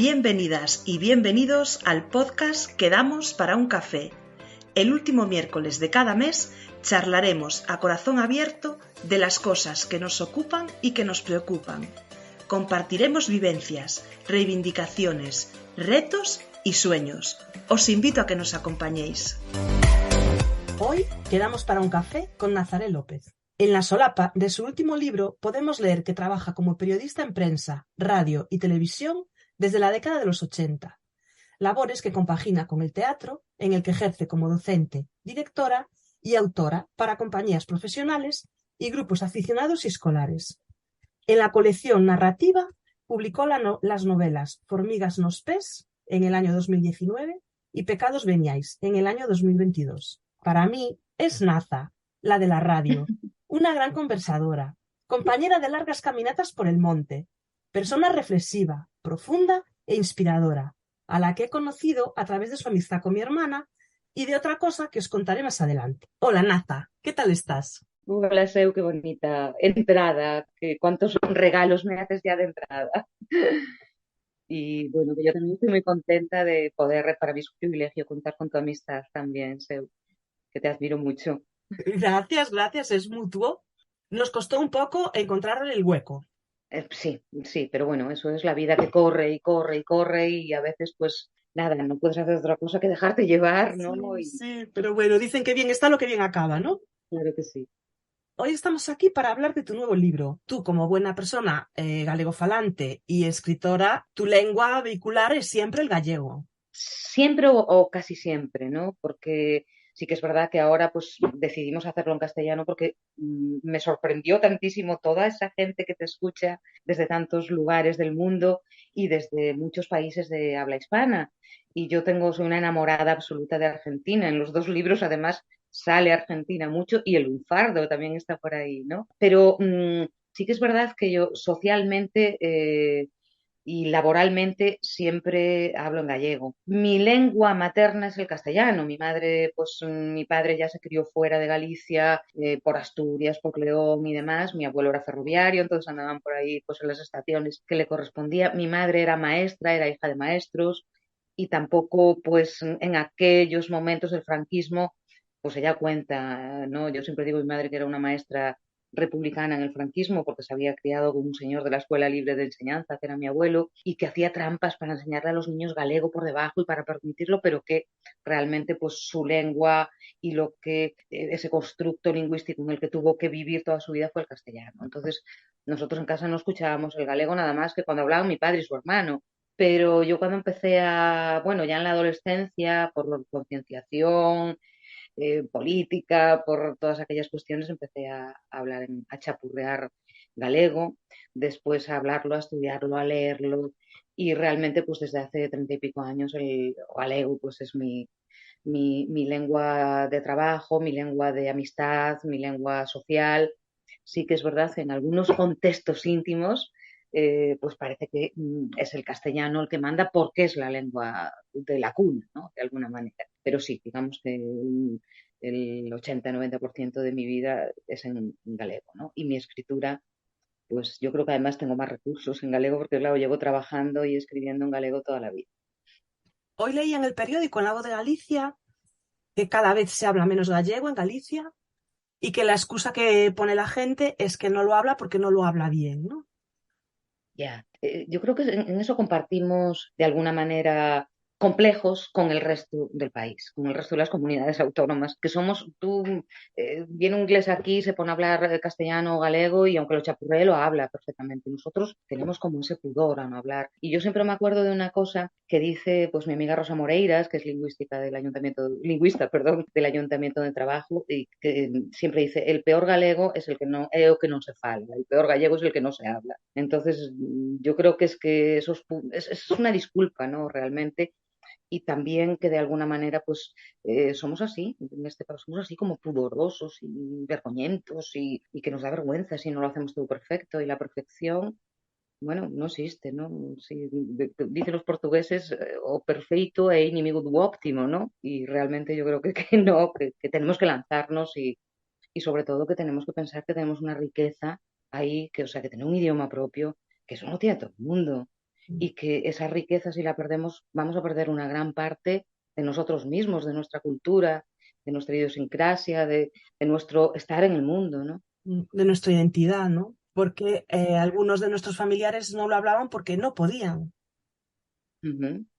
Bienvenidas y bienvenidos al podcast Quedamos para un café. El último miércoles de cada mes charlaremos a corazón abierto de las cosas que nos ocupan y que nos preocupan. Compartiremos vivencias, reivindicaciones, retos y sueños. Os invito a que nos acompañéis. Hoy quedamos para un café con Nazaré López. En la solapa de su último libro podemos leer que trabaja como periodista en prensa, radio y televisión desde la década de los 80, labores que compagina con el teatro, en el que ejerce como docente, directora y autora para compañías profesionales y grupos aficionados y escolares. En la colección narrativa publicó las novelas Formigas nos pés en el año 2019 y Pecados veniais en el año 2022. Para mí es Naza, la de la radio, una gran conversadora, compañera de largas caminatas por el monte, persona reflexiva, profunda e inspiradora, a la que he conocido a través de su amistad con mi hermana y de otra cosa que os contaré más adelante. Hola Naza, ¿qué tal estás? Hola, Seu, qué bonita entrada, cuántos regalos me haces ya de entrada. Y bueno, que yo también estoy muy contenta de poder, para mí es un privilegio contar con tu amistad también, Seu, que te admiro mucho. Gracias, es mutuo. Nos costó un poco encontrar el hueco. Sí, pero bueno, eso es la vida que corre y corre y corre y a veces pues nada, no puedes hacer otra cosa que dejarte llevar, ¿no? Sí, pero bueno, dicen que bien está lo que bien acaba, ¿no? Claro que sí. Hoy estamos aquí para hablar de tu nuevo libro. Tú, como buena persona galegofalante y escritora, tu lengua vehicular es siempre el gallego. Siempre o casi siempre, ¿no? Porque sí que es verdad que ahora pues decidimos hacerlo en castellano porque me sorprendió tantísimo toda esa gente que te escucha desde tantos lugares del mundo y desde muchos países de habla hispana. Y soy una enamorada absoluta de Argentina. En los dos libros además sale Argentina mucho y el lunfardo también está por ahí, ¿no? Pero sí que es verdad que yo socialmente y laboralmente siempre hablo en gallego. Mi lengua materna es el castellano. Mi padre ya se crió fuera de Galicia, por Asturias, por León y demás. Mi abuelo era ferroviario, entonces andaban por ahí pues en las estaciones que le correspondía. Mi madre era maestra, era hija de maestros y tampoco pues en aquellos momentos del franquismo, pues ella cuenta, ¿no? Yo siempre digo a mi madre que era una maestra republicana en el franquismo porque se había criado con un señor de la Escuela Libre de Enseñanza, que era mi abuelo, y que hacía trampas para enseñarle a los niños galego por debajo y para permitirlo, pero que realmente pues su lengua y ese constructo lingüístico en el que tuvo que vivir toda su vida fue el castellano. Entonces, nosotros en casa no escuchábamos el galego nada más que cuando hablaban mi padre y su hermano. Pero yo cuando bueno, ya en la adolescencia, por la concienciación, política, por todas aquellas cuestiones, empecé a hablar, a chapurrear galego, después a hablarlo, a estudiarlo, a leerlo, y realmente pues desde hace 30 y pico años el galego pues es mi lengua de trabajo, mi lengua de amistad, mi lengua social. Sí que es verdad, en algunos contextos íntimos, pues parece que es el castellano el que manda porque es la lengua de la cuna, ¿no? De alguna manera. Pero sí, digamos que el 80-90% de mi vida es en galego, ¿no? Y mi escritura, pues yo creo que además tengo más recursos en galego porque, claro, llevo trabajando y escribiendo en galego toda la vida. Hoy leí en el periódico, en La Voz de Galicia, que cada vez se habla menos gallego en Galicia y que la excusa que pone la gente es que no lo habla porque no lo habla bien, ¿no? Ya, yo creo que en eso compartimos de alguna manera complejos con el resto del país, con el resto de las comunidades autónomas, que viene un inglés aquí, se pone a hablar castellano o galego y aunque lo chapurree lo habla perfectamente. Nosotros tenemos como ese pudor a no hablar. Y yo siempre me acuerdo de una cosa que dice pues mi amiga Rosa Moreiras, que es lingüista, perdón, del Ayuntamiento de Trabajo, y que siempre dice, el peor galego es é o que non se fala, el peor gallego es el que no se habla. Entonces, yo creo que es una disculpa, ¿no? Realmente, y también que de alguna manera, pues, somos así, en este caso, somos así como pudorosos y vergoñentos y que nos da vergüenza si no lo hacemos todo perfecto, y la perfección, bueno, no existe, ¿no? Sí, dicen los portugueses, o perfeito é inimigo do óptimo, ¿no? Y realmente yo creo que no, que tenemos que lanzarnos y sobre todo que tenemos que pensar que tenemos una riqueza ahí, o sea, que tener un idioma propio, que eso no tiene todo el mundo. y que esa riqueza, si la perdemos, vamos a perder una gran parte de nosotros mismos, de nuestra cultura, de nuestra idiosincrasia, de nuestro estar en el mundo, ¿no? de nuestra identidad, ¿no? Porque algunos de nuestros familiares no lo hablaban porque no podían. Y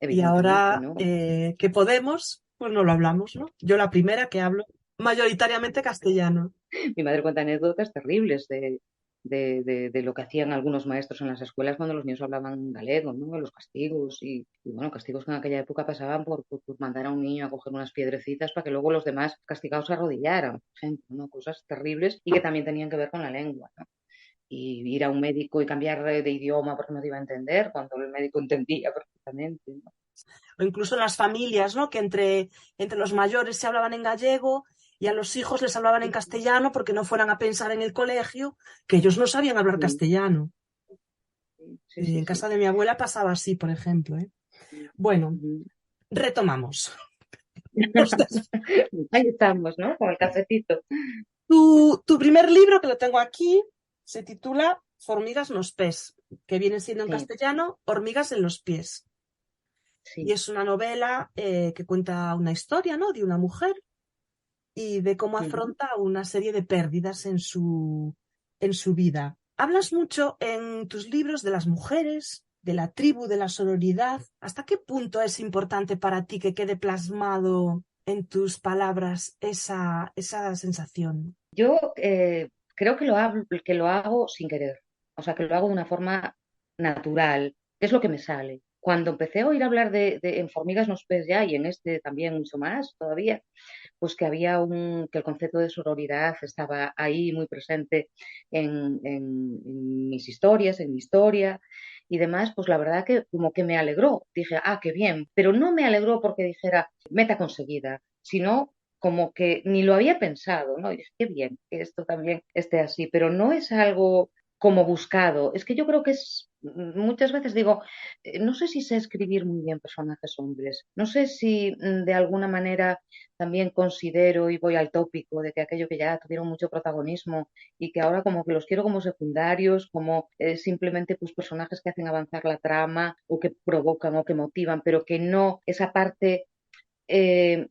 Evidentemente, ahora ¿no? que podemos, pues no lo hablamos, ¿no? Yo la primera que hablo mayoritariamente castellano. Mi madre cuenta anécdotas terribles de lo que hacían algunos maestros en las escuelas cuando los niños hablaban galego, ¿no? Los castigos y bueno, castigos que en aquella época pasaban por mandar a un niño a coger unas piedrecitas para que luego los demás castigados se arrodillaran, por ejemplo, ¿no? Cosas terribles y que también tenían que ver con la lengua, ¿no? Y ir a un médico y cambiar de idioma porque no te iba a entender cuando el médico entendía perfectamente, ¿no? O incluso en las familias, ¿no? Que entre los mayores se hablaban en gallego y a los hijos les hablaban en castellano porque no fueran a pensar en el colegio que ellos no sabían hablar Sí, castellano. sí, sí, En sí. casa de mi abuela pasaba así, por ejemplo, ¿eh? Bueno, Ujú. retomamos. Ostras, Ahí estamos, ¿no? Con el cafecito. tu primer libro, que lo tengo aquí, se titula Formigas nos pés, que viene siendo en Sí, castellano Hormigas en los pies. Y sí. es una novela que cuenta una historia, ¿no? De una mujer y de cómo Ujú. afronta una serie de pérdidas en su vida. Hablas mucho en tus libros de las mujeres, de la tribu, de la sororidad. ¿Hasta qué punto es importante para ti que quede plasmado en tus palabras esa sensación? Yo creo que lo hago sin querer, o sea, que lo hago de una forma natural, que es lo que me sale. Cuando empecé a oír hablar en Formigas no pez ya y en este también mucho más todavía, pues que que el concepto de sororidad estaba ahí muy presente en mis historias, en mi historia y demás, pues la verdad que como que me alegró. Dije, ah, qué bien, pero no me alegró porque dijera meta conseguida, sino como que ni lo había pensado, ¿no? Y dije, qué bien que esto también esté así, pero no es algo como buscado. Es que yo creo que muchas veces digo, no sé si sé escribir muy bien personajes hombres, no sé si de alguna manera también considero y voy al tópico de que aquello que ya tuvieron mucho protagonismo y que ahora como que los quiero como secundarios, como simplemente pues personajes que hacen avanzar la trama o que provocan o que motivan, pero que no esa parte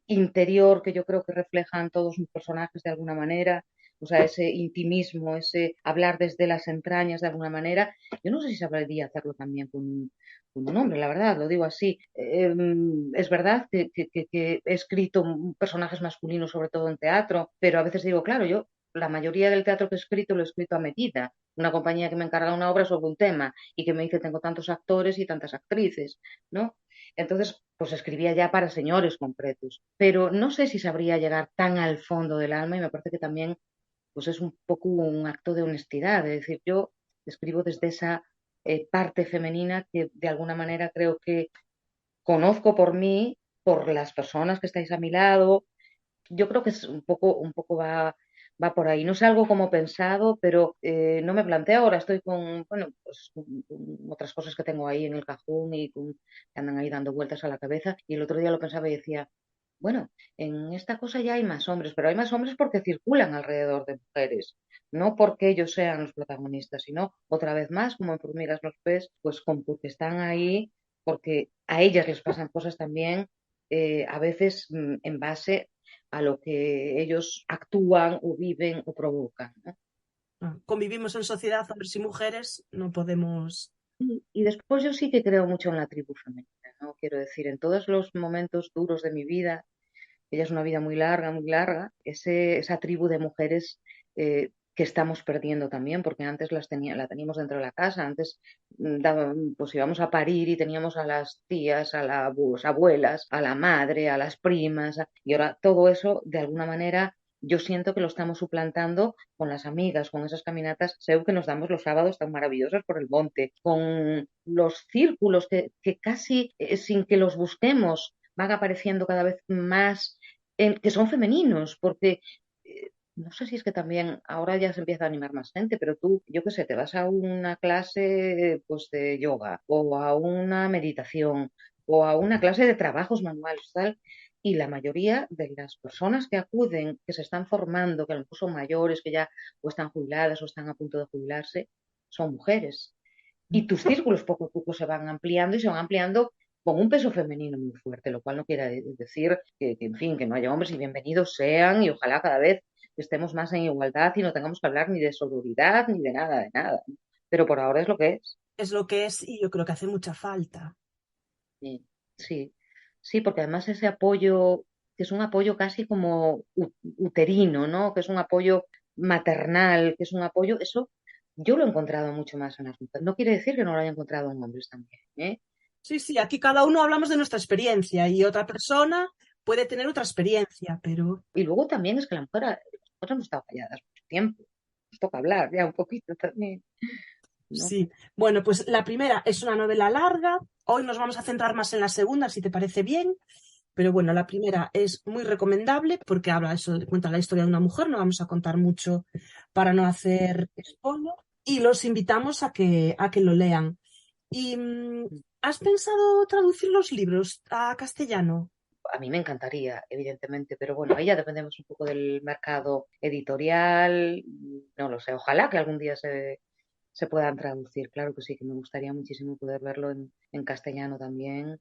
interior que yo creo que reflejan todos los personajes de alguna manera, o sea, ese intimismo, ese hablar desde las entrañas de alguna manera. Yo no sé si sabría hacerlo también con un hombre, la verdad, lo digo así. Es verdad que he escrito personajes masculinos, sobre todo en teatro, pero a veces digo, claro, yo la mayoría del teatro que he escrito lo he escrito a medida. Una compañía que me encarga una obra sobre un tema y que me dice tengo tantos actores y tantas actrices, ¿no? Entonces, pues escribía ya para señores concretos, pero no sé si sabría llegar tan al fondo del alma y me parece que también pues es un poco un acto de honestidad, es decir, yo escribo desde esa parte femenina que de alguna manera creo que conozco por mí, por las personas que estáis a mi lado. Yo creo que es un poco va por ahí. No es algo como pensado, pero no me planteo ahora. Estoy con, bueno, pues con otras cosas que tengo ahí en el cajón que andan ahí dando vueltas a la cabeza. Y el otro día lo pensaba y decía, bueno, en esta cosa ya hay más hombres, pero hay más hombres porque circulan alrededor de mujeres, no porque ellos sean los protagonistas, sino otra vez más, como en Formigas los Pes, pues porque están ahí, porque a ellas les pasan cosas también, a veces en base a lo que ellos actúan o viven o provocan, ¿no? Convivimos en sociedad, hombres y mujeres, no podemos... Y después yo sí que creo mucho en la tribu femenina, ¿no? Quiero decir, en todos los momentos duros de mi vida, ella es una vida muy larga, esa tribu de mujeres que estamos perdiendo también, porque antes la teníamos dentro de la casa, antes pues íbamos a parir y teníamos a las tías, a las abuelas, a la madre, a las primas, y ahora todo eso, de alguna manera, yo siento que lo estamos suplantando con las amigas, con esas caminatas que nos damos los sábados tan maravillosas por el monte, con los círculos que casi sin que los busquemos van apareciendo cada vez más que son femeninos, porque no sé si es que también ahora ya se empieza a animar más gente, pero tú, yo qué sé, te vas a una clase pues de yoga o a una meditación o a una clase de trabajos manuales, tal, y la mayoría de las personas que acuden, que se están formando, que a lo mejor son mayores, que ya o están jubiladas o están a punto de jubilarse, son mujeres. y tus círculos poco a poco se van ampliando y se van ampliando con un peso femenino muy fuerte, lo cual no quiere decir en fin, que no haya hombres y bienvenidos sean y ojalá cada vez estemos más en igualdad y no tengamos que hablar ni de sororidad ni de nada, de nada. Pero por ahora es lo que es. Es lo que es y yo creo que hace mucha falta. Sí, sí, sí, porque además ese apoyo, que es un apoyo casi como uterino, ¿no? Que es un apoyo maternal, que es un apoyo, eso yo lo he encontrado mucho más en las mujeres. No quiere decir que no lo haya encontrado en hombres también, ¿eh? Sí, sí, aquí cada uno hablamos de nuestra experiencia y otra persona puede tener otra experiencia, pero Y luego también es que las mujeres hemos estado calladas mucho tiempo. Nos toca hablar ya un poquito también, ¿no? sí. Bueno, pues la primera es una novela larga. Hoy nos vamos a centrar más en la segunda, si te parece bien. Pero bueno, la primera es muy recomendable porque habla eso, cuenta la historia de una mujer. No vamos a contar mucho para no hacer spoiler. Y los invitamos a que lo lean. ¿Y has pensado traducir los libros a castellano? A mí me encantaría, evidentemente, pero bueno, ahí ya dependemos un poco del mercado editorial, no lo sé, ojalá que algún día se puedan traducir, claro que sí, que me gustaría muchísimo poder verlo en castellano también.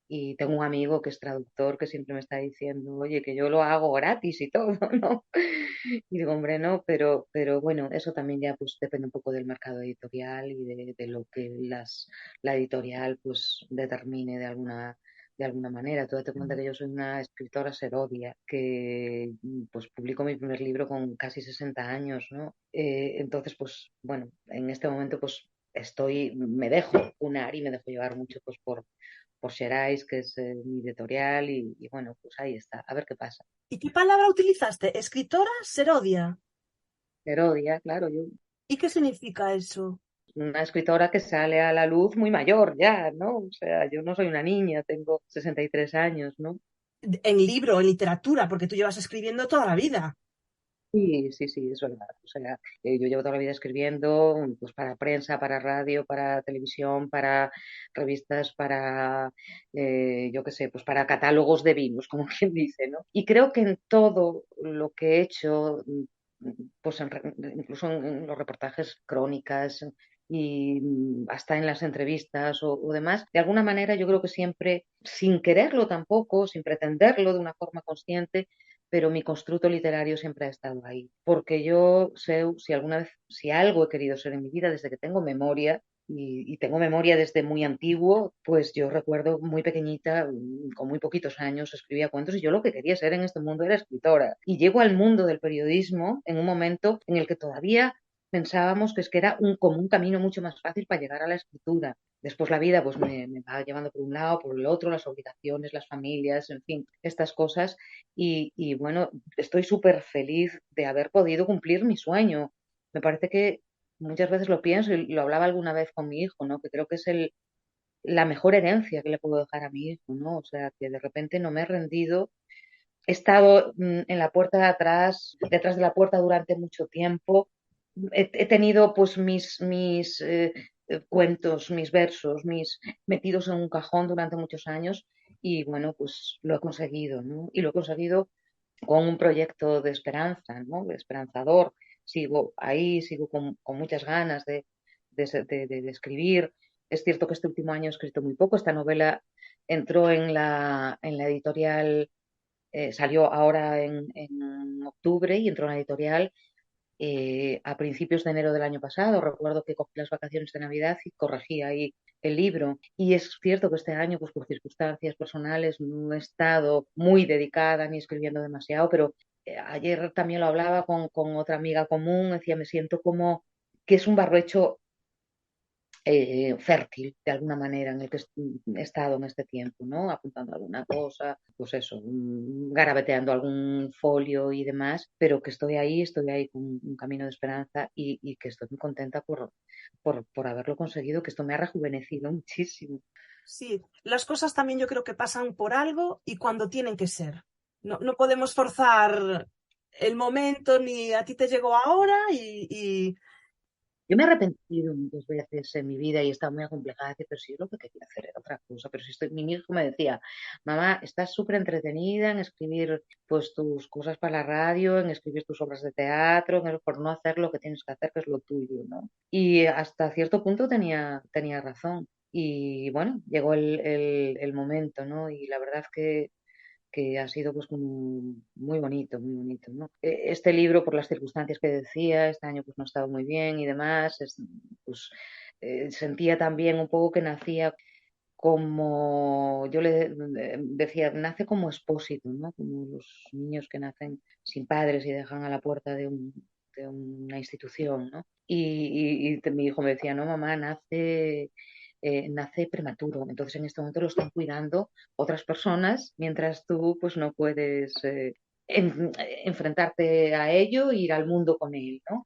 Y tengo un amigo que es traductor que siempre me está diciendo, oye, que yo lo hago gratis y todo, ¿no? Y digo, hombre, no, pero bueno, eso también ya pues depende un poco del mercado editorial y de lo que la editorial pues determine de alguna manera. Tú date cuenta que yo soy una escritora serodia, que pues publico mi primer libro con casi 60 años, ¿no? Entonces, pues bueno, en este momento pues me dejo unar y me dejo llevar mucho pues por Xerais, que es mi editorial, y bueno, pues ahí está, a ver qué pasa. ¿Y qué palabra utilizaste? Escritora serodia. Herodia, claro, yo, ¿Y qué significa eso? una escritora que sale a la luz muy mayor ya, ¿no? O sea, yo no soy una niña, tengo 63 años, ¿no? En libro, en literatura, porque tú llevas escribiendo toda la vida. Sí, sí, sí, es verdad. O sea, yo llevo toda la vida escribiendo, pues para prensa, para radio, para televisión, para revistas, para, yo qué sé, pues para catálogos de vinos, como quien dice, ¿no? Y creo que en todo lo que he hecho, pues incluso en los reportajes, crónicas y hasta en las entrevistas o demás, de alguna manera yo creo que siempre, sin quererlo tampoco, sin pretenderlo de una forma consciente, pero mi constructo literario siempre ha estado ahí, porque yo sé, si alguna vez, si algo he querido ser en mi vida desde que tengo memoria, y tengo memoria desde muy antiguo, pues yo recuerdo muy pequeñita, con muy poquitos años, escribía cuentos y yo lo que quería ser en este mundo era escritora. Y llego al mundo del periodismo en un momento en el que todavía pensábamos que es que era como un camino mucho más fácil para llegar a la escritura. Después la vida pues me va llevando por un lado, por el otro, las obligaciones, las familias, en fin, estas cosas. Y bueno, estoy súper feliz de haber podido cumplir mi sueño. Me parece que muchas veces lo pienso y lo hablaba alguna vez con mi hijo, ¿no? Que creo que es la mejor herencia que le puedo dejar a mi hijo, ¿no? O sea, que de repente no me he rendido. He estado en la puerta de atrás, detrás de la puerta durante mucho tiempo. He tenido pues mis cuentos, mis versos, mis metidos en un cajón durante muchos años y bueno, pues lo he conseguido, ¿no? Y lo he conseguido con un proyecto de esperanza, ¿no? De esperanzador. Sigo ahí, sigo con muchas ganas de escribir. Es cierto que este último año he escrito muy poco. Esta novela entró en la editorial, salió ahora en octubre y entró en la editorial a principios de enero del año pasado. Recuerdo que cogí las vacaciones de Navidad y corregí ahí el libro. Y es cierto que este año, pues por circunstancias personales, no he estado muy dedicada ni escribiendo demasiado, pero ayer también lo hablaba con otra amiga común, decía, me siento como que es un barbecho fértil de alguna manera en el que he estado en este tiempo, ¿no? Apuntando alguna cosa, pues eso, garabateando algún folio y demás, pero que estoy ahí con un camino de esperanza y que estoy muy contenta por haberlo conseguido, que esto me ha rejuvenecido muchísimo. Sí, las cosas también yo creo que pasan por algo y cuando tienen que ser. No, no podemos forzar el momento ni a ti te llegó ahora Yo me he arrepentido muchas veces en mi vida y he estado muy acomplejada, de decir, pero si yo lo que quería hacer era otra cosa, pero si estoy, mi hijo me decía, mamá, estás súper entretenida en escribir pues tus cosas para la radio, en escribir tus obras de teatro, por no hacer lo que tienes que hacer, que es lo tuyo, ¿no? Y hasta cierto punto tenía razón. Y bueno, llegó el momento, ¿no? Y la verdad que ha sido pues como muy bonito, ¿no? Este libro, por las circunstancias que decía, este año pues no ha estado muy bien y demás, pues sentía también un poco que nacía como, yo le decía, nace como expósito, ¿no? Como los niños que nacen sin padres y dejan a la puerta de una institución, ¿no? Y mi hijo me decía, no, mamá, nace prematuro, entonces en este momento lo están cuidando otras personas, mientras tú pues no puedes enfrentarte a ello e ir al mundo con él, ¿no?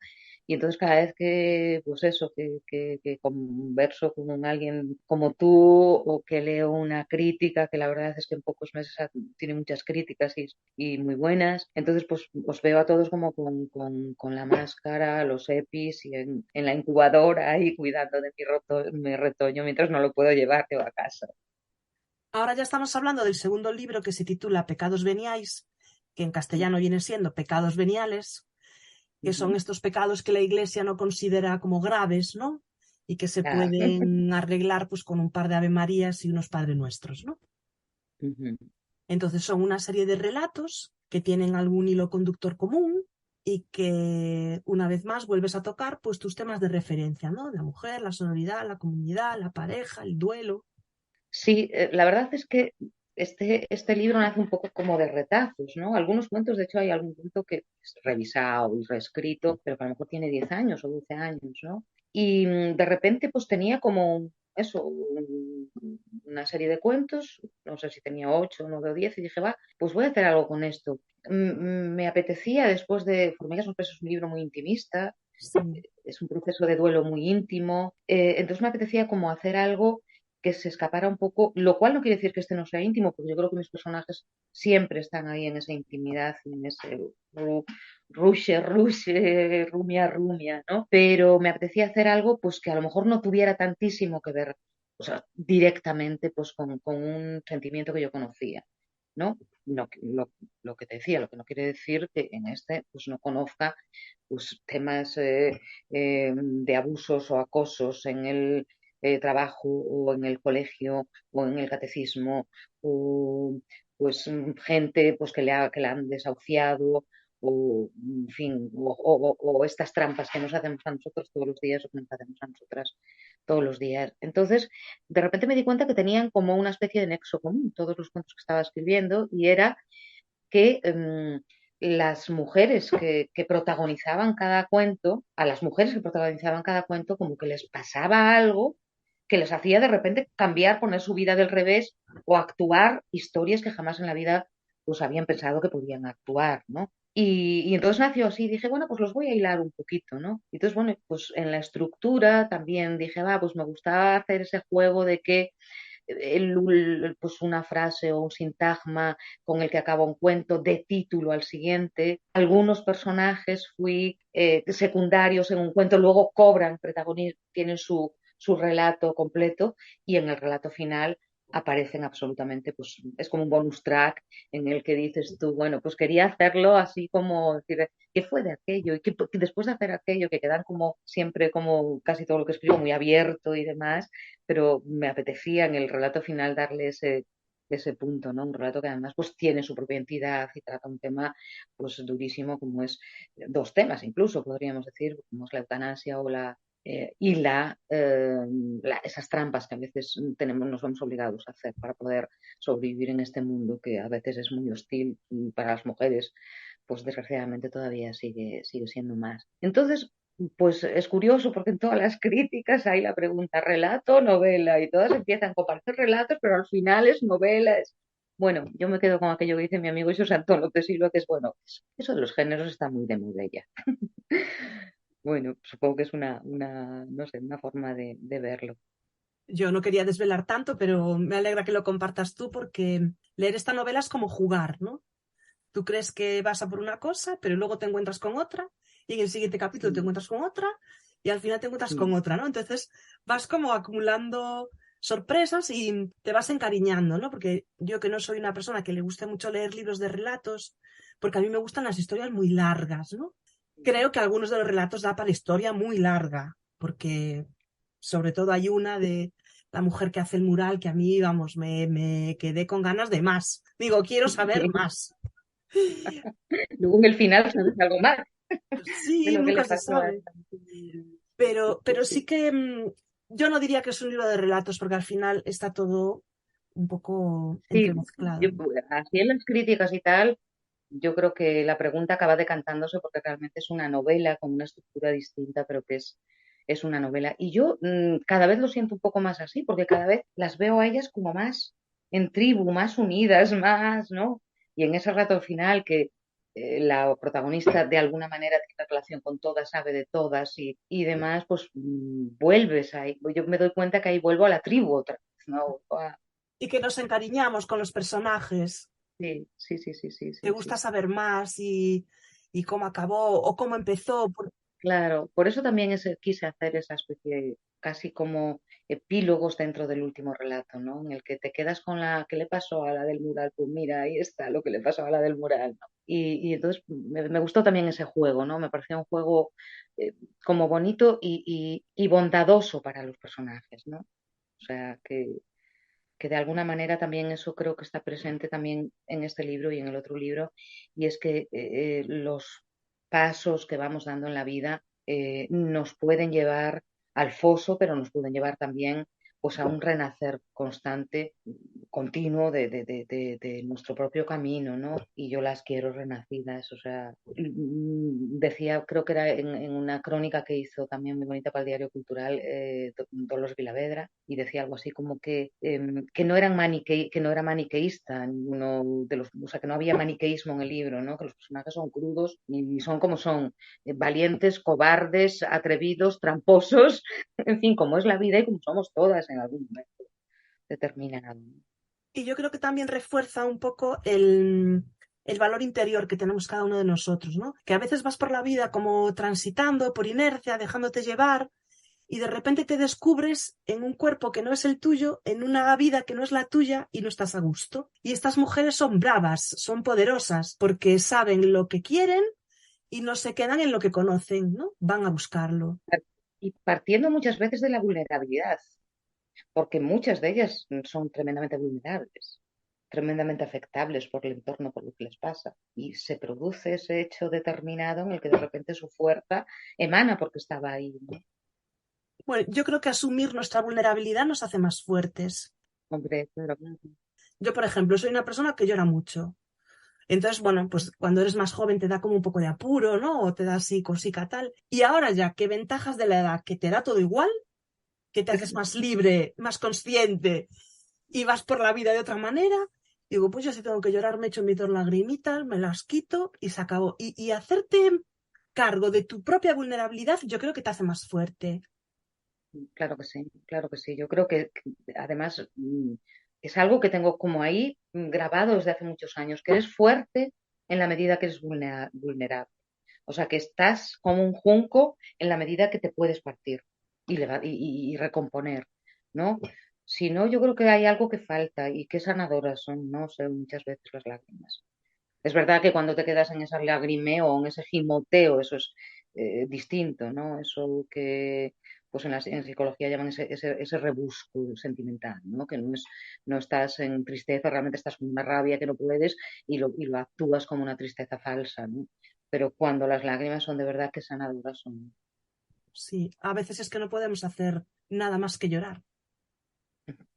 Y entonces cada vez que, pues eso, que converso con alguien como tú o que leo una crítica, que la verdad es que en pocos meses tiene muchas críticas y muy buenas, entonces pues os veo a todos como con la máscara, los EPIs y en la incubadora ahí cuidando de mi retoño mientras no lo puedo llevar yo a casa. Ahora ya estamos hablando del segundo libro que se titula Pecados veniais, que en castellano viene siendo Pecados veniales, que son Ujú. estos pecados que la Iglesia no considera como graves, ¿no? Y que se Ah, pueden arreglar pues con un par de Ave Marías y unos Padre Nuestros, ¿no? ujú. Entonces son una serie de relatos que tienen algún hilo conductor común y que una vez más vuelves a tocar pues tus temas de referencia, ¿no? La mujer, la sororidad, la comunidad, la pareja, el duelo. Sí, la verdad es que este libro nace un poco como de retazos, ¿no? Algunos cuentos, de hecho, hay algún cuento que es revisado y reescrito, pero que a lo mejor tiene 10 años o 12 años, ¿no? Y de repente, pues tenía como eso, una serie de cuentos, no sé si tenía 8, 9 o 10, y dije, va, pues voy a hacer algo con esto. Me apetecía, después de Formigas Montes, es un libro muy intimista, Sí. es un proceso de duelo muy íntimo, entonces me apetecía como hacer algo que se escapara un poco, lo cual no quiere decir que este no sea íntimo, porque yo creo que mis personajes siempre están ahí en esa intimidad, en ese rumia, rumia, ¿no? Pero me apetecía hacer algo pues que a lo mejor no tuviera tantísimo que ver, o sea, directamente pues con un sentimiento que yo conocía, ¿no? No, lo que te decía, lo que no quiere decir que en este pues no conozca pues temas de abusos o acosos en el trabajo o en el colegio o en el catecismo o pues gente pues que la han desahuciado o en fin o estas trampas que nos hacemos a nosotros todos los días o que nos hacemos a nosotras todos los días. Entonces, de repente me di cuenta que tenían como una especie de nexo común todos los cuentos que estaba escribiendo y era que las mujeres que protagonizaban cada cuento, a las mujeres que protagonizaban cada cuento, como que les pasaba algo que les hacía de repente cambiar, poner su vida del revés o actuar historias que jamás en la vida pues habían pensado que podían actuar, ¿no? Y entonces nació así, dije, bueno, pues los voy a hilar un poquito, ¿no? Y entonces, bueno, pues en la estructura también dije, va, pues me gustaba hacer ese juego de que pues una frase o un sintagma con el que acaba un cuento de título al siguiente. Algunos personajes fui secundarios en un cuento, luego cobran protagonismo, tienen su relato completo y en el relato final aparecen absolutamente, pues es como un bonus track en el que dices tú, bueno, pues quería hacerlo así como decir, ¿qué fue de aquello? Y que después de hacer aquello, que quedan como siempre, como casi todo lo que escribo, muy abierto y demás, pero me apetecía en el relato final darle ese punto, ¿no? Un relato que además pues tiene su propia entidad y trata un tema pues durísimo como es, dos temas incluso podríamos decir, como es la eutanasia o esas trampas que a veces nos vemos obligados a hacer para poder sobrevivir en este mundo que a veces es muy hostil y para las mujeres pues desgraciadamente todavía sigue siendo más. Entonces, pues es curioso porque en todas las críticas hay la pregunta relato, novela, y todas empiezan con parecer relatos, pero al final es novela. Bueno, yo me quedo con aquello que dice mi amigo José Antonio de Silva, que es bueno, eso de los géneros está muy de moda ya. Bueno, supongo que es no sé, una forma de verlo. Yo no quería desvelar tanto, pero me alegra que lo compartas tú porque leer esta novela es como jugar, ¿no? Tú crees que vas a por una cosa, pero luego te encuentras con otra y en el siguiente capítulo te encuentras con otra y al final te encuentras Sí, con otra, ¿no? Entonces vas como acumulando sorpresas y te vas encariñando, ¿no? Porque yo, que no soy una persona que le guste mucho leer libros de relatos, porque a mí me gustan las historias muy largas, ¿no? Creo que algunos de los relatos da para historia muy larga, porque sobre todo hay una de la mujer que hace el mural que a mí, vamos, me quedé con ganas de más. Digo, quiero saber sí. más. Luego en el final sabes algo más de Sí, lo que nunca le se pasó a sabe. esta. Pero sí que yo no diría que es un libro de relatos, porque al final está todo un poco Sí, entremezclado. así en las críticas y tal, yo creo que la pregunta acaba decantándose porque realmente es una novela con una estructura distinta, pero que es una novela. Y yo cada vez lo siento un poco más así, porque cada vez las veo a ellas como más en tribu, más unidas, más, ¿no? Y en ese rato final que la protagonista de alguna manera tiene relación con todas, sabe de todas y demás, pues vuelves ahí. Yo me doy cuenta que ahí vuelvo a la tribu otra vez, ¿no? Y que nos encariñamos con los personajes. Sí, sí, sí, sí, sí, Te sí, gusta sí. saber más y cómo acabó o cómo empezó. Claro, por eso también quise hacer esa especie, casi como epílogos dentro del último relato, ¿no? En el que te quedas con ¿qué le pasó a la del mural? Pues mira, ahí está lo que le pasó a la del mural, ¿no? Y entonces me gustó también ese juego, ¿no? Me parecía un juego eh, como bonito y bondadoso para los personajes, ¿no? O sea, que de alguna manera también eso creo que está presente también en este libro y en el otro libro, y es que los pasos que vamos dando en la vida nos pueden llevar al foso, pero nos pueden llevar también pues a un renacer constante, continuo de nuestro propio camino, ¿no? Y yo las quiero renacidas, o sea, decía, creo que era en una crónica que hizo también muy bonita para el Diario Cultural, Dolores Vilavedra, y decía algo así como que no eran que no era maniqueísta ninguno de los, o sea, que no había maniqueísmo en el libro, ¿no? Que los personajes son crudos y son como son, valientes, cobardes, atrevidos, tramposos, en fin, como es la vida y como somos todas en algún momento determinado. Y yo creo que también refuerza un poco el valor interior que tenemos cada uno de nosotros, ¿no? Que a veces vas por la vida como transitando por inercia, dejándote llevar, y de repente te descubres en un cuerpo que no es el tuyo, en una vida que no es la tuya y no estás a gusto. Y estas mujeres son bravas, son poderosas, porque saben lo que quieren y no se quedan en lo que conocen, ¿no? Van a buscarlo. Y partiendo muchas veces de la vulnerabilidad, porque muchas de ellas son tremendamente vulnerables, tremendamente afectables por el entorno, por lo que les pasa. Y se produce ese hecho determinado en el que de repente su fuerza emana porque estaba ahí, ¿no? Bueno, yo creo que asumir nuestra vulnerabilidad nos hace más fuertes. Hombre, claro, Yo, por ejemplo, soy una persona que llora mucho. Entonces, bueno, pues cuando eres más joven te da como un poco de apuro, ¿no? O te da así cosica tal. Y ahora ya, ¿qué ventajas de la edad? Que te da todo igual, que te haces más libre, más consciente y vas por la vida de otra manera. Digo, pues yo si tengo que llorar, me echo mis dos lagrimitas, me las quito y se acabó. Y hacerte cargo de tu propia vulnerabilidad, yo creo que te hace más fuerte. claro que sí, claro que sí. Yo creo que además es algo que tengo como ahí grabado desde hace muchos años, que eres fuerte en la medida que eres vulnerable. O sea, que estás como un junco en la medida que te puedes partir y recomponer, ¿no? Si no, yo creo que hay algo que falta y qué sanadoras son, no sé, muchas veces las lágrimas. Es verdad que cuando te quedas en ese lagrimeo o en ese gimoteo, eso es distinto, ¿no? Eso que pues en psicología llaman ese rebusco sentimental, ¿no? Que no estás en tristeza, realmente estás con una rabia que no puedes y lo actúas como una tristeza falsa, ¿no? Pero cuando las lágrimas son de verdad que sanadoras son, Sí, a veces es que no podemos hacer nada más que llorar.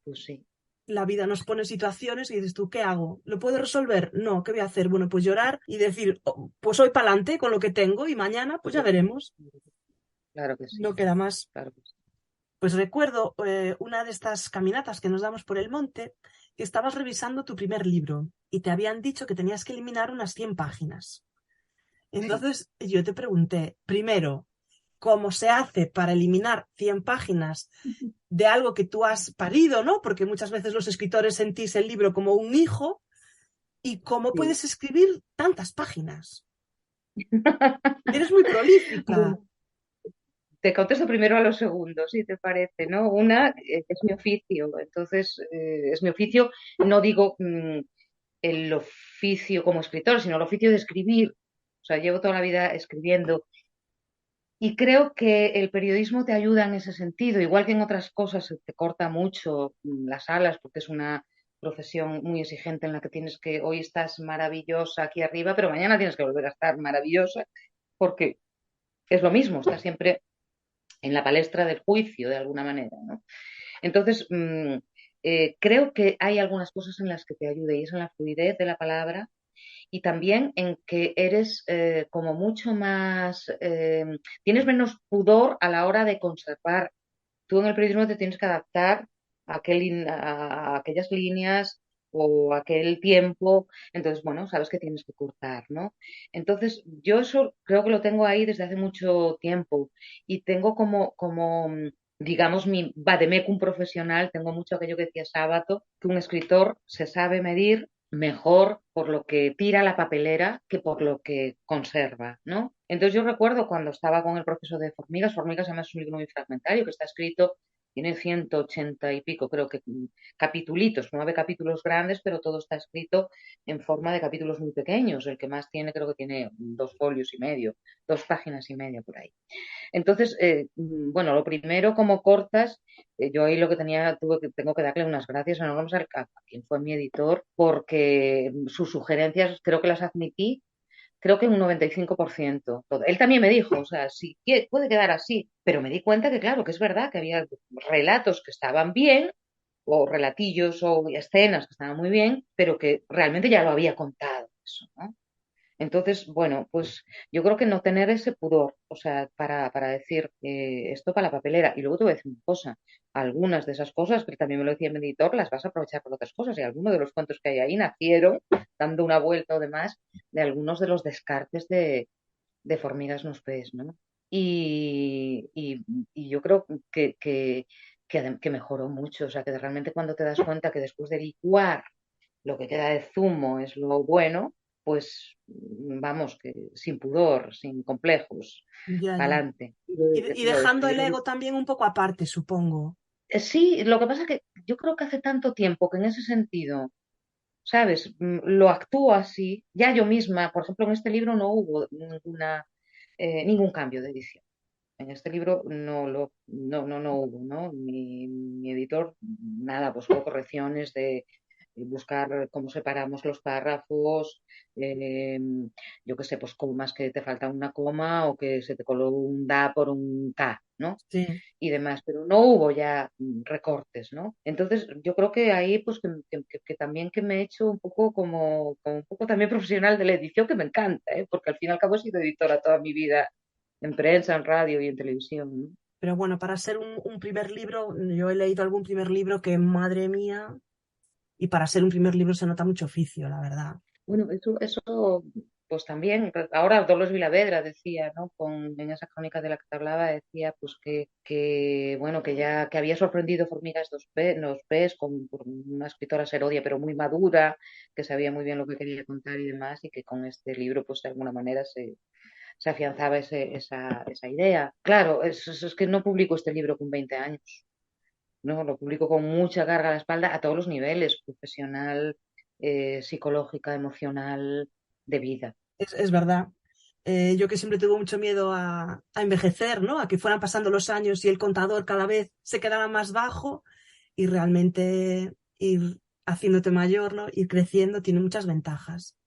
pues sí, La vida nos pone situaciones y dices tú, ¿qué hago? ¿Lo puedo resolver? No, ¿qué voy a hacer? Bueno, pues llorar y decir, "Oh, pues hoy para adelante con lo que tengo y mañana pues ya veremos. claro que sí, No queda más. claro que sí. Pues recuerdo una de estas caminatas que nos damos por el monte, que estabas revisando tu primer libro y te habían dicho que tenías que eliminar unas 100 páginas. Sí. Entonces yo te pregunté, primero, ¿cómo se hace para eliminar 100 páginas de algo que tú has parido, ¿no? Porque muchas veces los escritores sentís el libro como un hijo. ¿Y cómo Sí. puedes escribir tantas páginas? Eres muy prolífica. Bueno, te contesto primero a lo segundo, si te parece, ¿no? Una, es mi oficio, entonces es mi oficio, no digo el oficio como escritor, sino el oficio de escribir. O sea, llevo toda la vida escribiendo y creo que el periodismo te ayuda en ese sentido, igual que en otras cosas se te corta mucho las alas porque es una profesión muy exigente en la que tienes que, hoy estás maravillosa aquí arriba, pero mañana tienes que volver a estar maravillosa porque es lo mismo, estás siempre en la palestra del juicio de alguna manera, ¿no? Entonces, creo que hay algunas cosas en las que te ayuda y es en la fluidez de la palabra y también en que eres como mucho más, tienes menos pudor a la hora de conservar. Tú en el periodismo te tienes que adaptar a aquellas líneas o a aquel tiempo, entonces, bueno, sabes que tienes que cortar, ¿no? Entonces, yo eso creo que lo tengo ahí desde hace mucho tiempo y tengo digamos, mi vademecum profesional, tengo mucho aquello que decía Sábato, que un escritor se sabe medir mejor por lo que tira a la papelera que por lo que conserva, ¿no? Entonces yo recuerdo cuando estaba con el proceso de Formigas, Formigas además es un libro muy fragmentario que está escrito, tiene 180 y pico, creo que capitulitos, 9 capítulos grandes, pero todo está escrito en forma de capítulos muy pequeños. El que más tiene creo que tiene 2 folios y medio, 2 páginas y media por ahí. Entonces, bueno, lo primero, como cortas, yo ahí lo que tengo que darle unas gracias enormes a quien fue mi editor, porque sus sugerencias creo que las admití, creo que un 95%. Él también me dijo, o sea, si puede quedar así, pero me di cuenta que, claro, que es verdad que había relatos que estaban bien, o relatillos o escenas que estaban muy bien, pero que realmente ya lo había contado eso, ¿no? Entonces, bueno, pues yo creo que no tener ese pudor, o sea, para decir esto para la papelera. Y luego te voy a decir una cosa, algunas de esas cosas, que también me lo decía mi editor, las vas a aprovechar por otras cosas. Y algunos de los cuentos que hay ahí nacieron, dando una vuelta o demás, de algunos de los descartes de Formigas nos pez, ¿no? Y yo creo que mejoró mucho, o sea, que realmente cuando te das cuenta que después de licuar lo que queda de zumo es lo bueno, pues vamos, que sin pudor, sin complejos, Ya, para ya. adelante. Y Lo de dejando el escribir ego también un poco aparte, supongo. sí, lo que pasa es que yo creo que hace tanto tiempo que en ese sentido, ¿sabes? Lo actúo así. Ya yo misma, por ejemplo, en este libro no hubo ningún cambio de edición. En este libro no hubo, ¿no? Mi editor, nada, pues hubo correcciones de buscar cómo separamos los párrafos, eh, yo qué sé, pues comas que te falta una coma o que se te coló un da por un K, ¿no? Sí. Y demás, pero no hubo ya recortes, ¿no? Entonces, yo creo que ahí, pues que también que me he hecho un poco como un poco también profesional de la edición, que me encanta, ¿eh? Porque al fin y al cabo he sido editora toda mi vida en prensa, en radio y en televisión, ¿no? Pero bueno, para ser un primer libro, yo he leído algún primer libro que, madre mía, y para ser un primer libro se nota mucho oficio, la verdad. Bueno, eso pues también, ahora Dolores Vilavedra decía, ¿no? En esa crónica de la que te hablaba, decía pues bueno, que había sorprendido Formigas los pez por una escritora serodia, pero muy madura, que sabía muy bien lo que quería contar y demás, y que con este libro, pues de alguna manera se afianzaba esa idea. Claro, es que no publico este libro con 20 años. No, lo publico con mucha carga a la espalda a todos los niveles, profesional, psicológica, emocional, de vida. Es verdad. Yo que siempre tuve mucho miedo a envejecer, ¿no? A que fueran pasando los años y el contador cada vez se quedara más bajo y realmente ir haciéndote mayor, ¿no? Ir creciendo tiene muchas ventajas.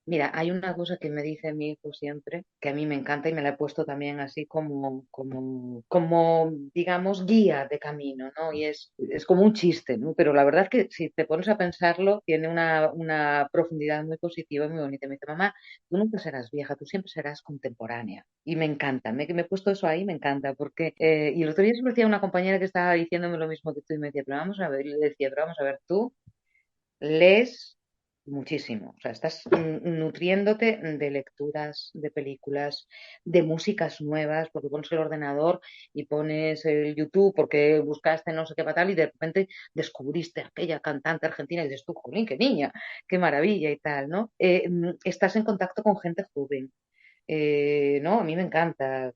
Mira, hay una cosa que me dice mi hijo siempre, que a mí me encanta y me la he puesto también así como digamos, guía de camino, ¿no? Y es como un chiste, ¿no? Pero la verdad es que si te pones a pensarlo, tiene una profundidad muy positiva y muy bonita. Me dice, mamá, tú nunca serás vieja, tú siempre serás contemporánea. Y me encanta, que me he puesto eso ahí, me encanta, porque, y el otro día se me decía una compañera que estaba diciéndome lo mismo que tú y me decía, pero vamos a ver, y le decía, pero vamos a ver, tú lees muchísimo, o sea, estás nutriéndote de lecturas, de películas, de músicas nuevas, porque pones el ordenador y pones el YouTube porque buscaste no sé qué tal y de repente descubriste aquella cantante argentina y dices tú, jolín, qué niña, qué maravilla y tal, ¿no? Estás en contacto con gente joven, No, a mí me encanta.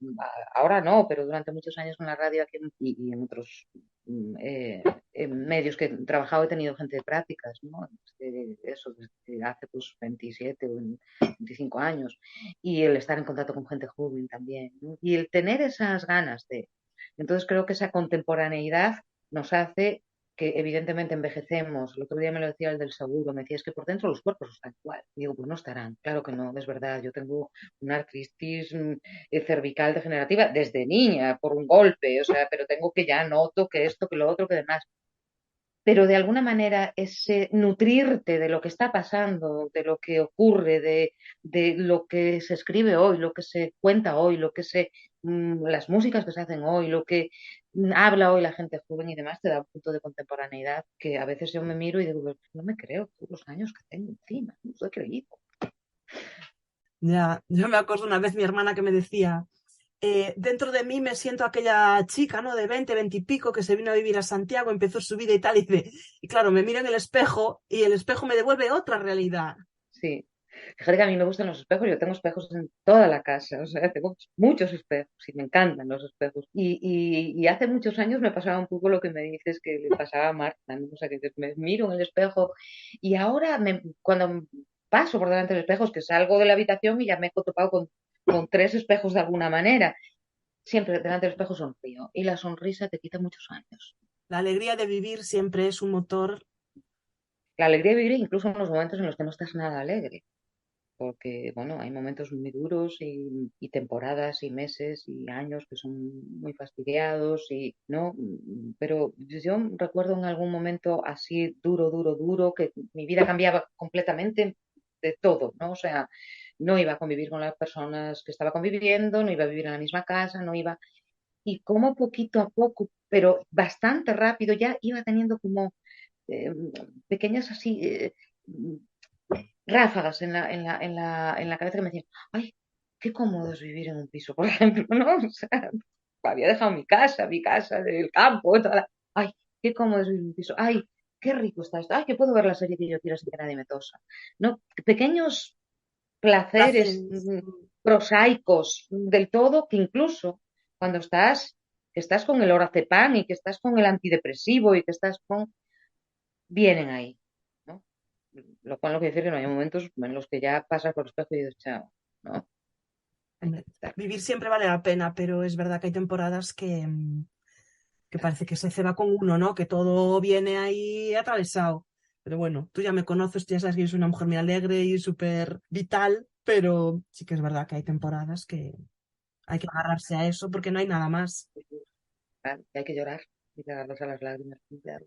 Ahora no, pero durante muchos años en la radio aquí y en otros mm, eh, en medios que he trabajado he tenido gente de prácticas, ¿no? Eso desde hace pues 27 o 25 años. Y el estar en contacto con gente joven también, ¿no? Y el tener esas ganas de... Entonces creo que esa contemporaneidad nos hace que evidentemente envejecemos. El otro día me lo decía el del seguro, me decía, es que por dentro los cuerpos están igual. Y digo, pues no estarán. Claro que no, es verdad. Yo tengo una artritis cervical degenerativa desde niña, por un golpe, o sea, pero tengo que ya noto que esto, que lo otro, que demás. Pero de alguna manera ese nutrirte de lo que está pasando, de lo que ocurre, de lo que se escribe hoy, lo que se cuenta hoy, las músicas que se hacen hoy, lo que habla hoy la gente joven y demás, te da un punto de contemporaneidad que a veces yo me miro y digo, "Pues no me creo todos los años que tengo encima, no estoy creído". Ya, yo me acuerdo una vez mi hermana que me decía, dentro de mí me siento aquella chica, ¿no? De 20, 20 y pico que se vino a vivir a Santiago, empezó su vida y tal, y claro, me miro en el espejo y el espejo me devuelve otra realidad. Sí. Fíjate que a mí me gustan los espejos, yo tengo espejos en toda la casa, o sea, tengo muchos espejos y me encantan los espejos. Y hace muchos años me pasaba un poco lo que me dices que le pasaba a Marta, ¿no? O sea, que me miro en el espejo y ahora cuando paso por delante de los espejos, que salgo de la habitación y ya me he topado con tres espejos de alguna manera, siempre delante del espejo sonrío y la sonrisa te quita muchos años. La alegría de vivir siempre es un motor. La alegría de vivir incluso en los momentos en los que no estás nada alegre. Porque, bueno, hay momentos muy duros y temporadas y meses y años que son muy fastidiados y, ¿no? Pero yo recuerdo en algún momento así duro, duro, duro, que mi vida cambiaba completamente de todo, ¿no? O sea, no iba a convivir con las personas que estaba conviviendo, no iba a vivir en la misma casa, no iba... Y como poquito a poco, pero bastante rápido, ya iba teniendo como eh, pequeñas así... ráfagas en la cabeza que me decían, ay, qué cómodo es vivir en un piso, por ejemplo, ¿no? O sea, había dejado mi casa del campo, ay, qué cómodo es vivir en un piso, ay, qué rico está esto, ay, que puedo ver la serie que yo quiero sin que nadie me tosa, ¿no? Pequeños placeres Placeres. prosaicos del todo que incluso cuando que estás con el orazepam y que estás con el antidepresivo y que estás vienen ahí, ¿no? Lo cual no quiere decir que no hay momentos en los que ya pasas por el espejo y dices, chao, ¿no? Hay que Hombre, quitar. vivir siempre vale la pena, pero es verdad que hay temporadas que parece que se ceba con uno, ¿no? Que todo viene ahí atravesado. Pero bueno, tú ya me conoces, tú ya sabes que yo soy una mujer muy alegre y súper vital, pero sí que es verdad que hay temporadas que hay que agarrarse a eso porque no hay nada más. Claro, que hay que llorar y darles a las lágrimas. Claro.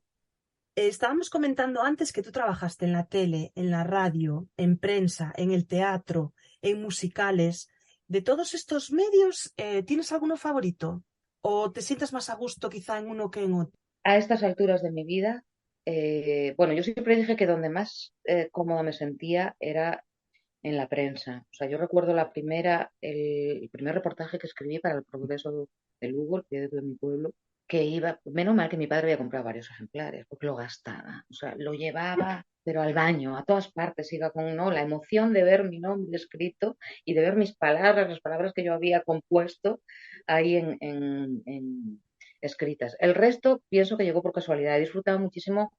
Estábamos comentando antes que tú trabajaste en la tele, en la radio, en prensa, en el teatro, en musicales. De todos estos medios, ¿tienes alguno favorito? ¿O te sientes más a gusto quizá en uno que en otro? A estas alturas de mi vida, bueno, yo siempre dije que donde más cómoda me sentía era en la prensa. O sea, yo recuerdo el primer reportaje que escribí para el Progreso de Lugo, el periódico de mi pueblo, que iba, menos mal que mi padre había comprado varios ejemplares, porque lo gastaba, o sea, lo llevaba, pero al baño, a todas partes, iba con, ¿no? La emoción de ver mi nombre escrito y de ver mis palabras, las palabras que yo había compuesto ahí escritas. El resto pienso que llegó por casualidad. He disfrutado muchísimo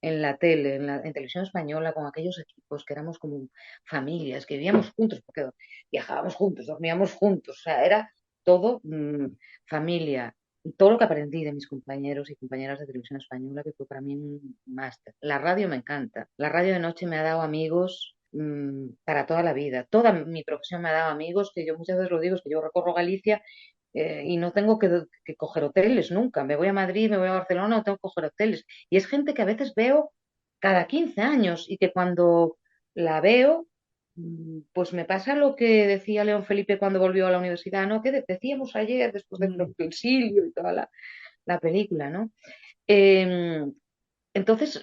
en la tele, en televisión española, con aquellos equipos que éramos como familias, que vivíamos juntos, porque viajábamos juntos, dormíamos juntos, o sea, era todo familia. Y todo lo que aprendí de mis compañeros y compañeras de televisión española, que fue para mí un máster. La radio me encanta. La radio de noche me ha dado amigos para toda la vida. Toda mi profesión me ha dado amigos, que yo muchas veces lo digo, es que yo recorro Galicia y no tengo que coger hoteles nunca. Me voy a Madrid, me voy a Barcelona, no tengo que coger hoteles. Y es gente que a veces veo cada 15 años y que cuando la veo, pues me pasa lo que decía León Felipe cuando volvió a la universidad, ¿no? Que decíamos ayer, después Mm, del exilio y toda la película, ¿no? Eh, entonces,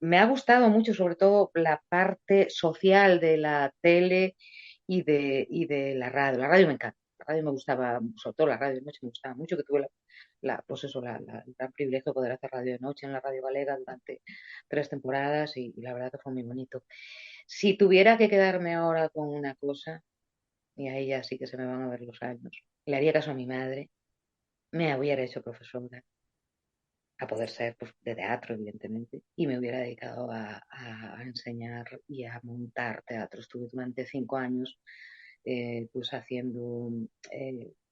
me ha gustado mucho, sobre todo, la parte social de la tele y de la radio. La radio me encanta. La radio me gustaba, sobre todo la radio de noche me gustaba mucho, que tuve pues eso, el gran privilegio de poder hacer radio de noche en la radio galega durante 3 temporadas y la verdad que fue muy bonito. Si tuviera que quedarme ahora con una cosa, y ahí ya sí que se me van a ver los años. Le haría caso a mi madre, me hubiera hecho profesora, a poder ser pues, de teatro, evidentemente, y me hubiera dedicado a enseñar y a montar teatro. Estuve durante 5 años pues haciendo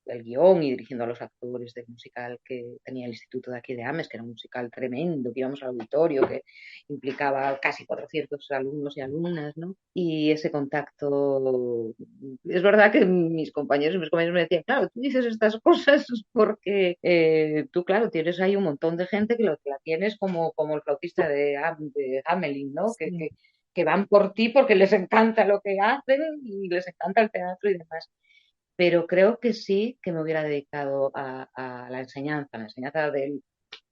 el guión y dirigiendo a los actores del musical que tenía el instituto de aquí de Ames, que era un musical tremendo, que íbamos al auditorio, que implicaba casi 400 alumnos y alumnas, ¿no? Y ese contacto, es verdad que mis compañeros me decían, claro, tú dices estas cosas porque tú, claro, tienes ahí un montón de gente que la tienes como el flautista de Hamelin, ¿no? Sí. Que van por ti porque les encanta lo que hacen y les encanta el teatro y demás. Pero creo que sí que me hubiera dedicado a la enseñanza de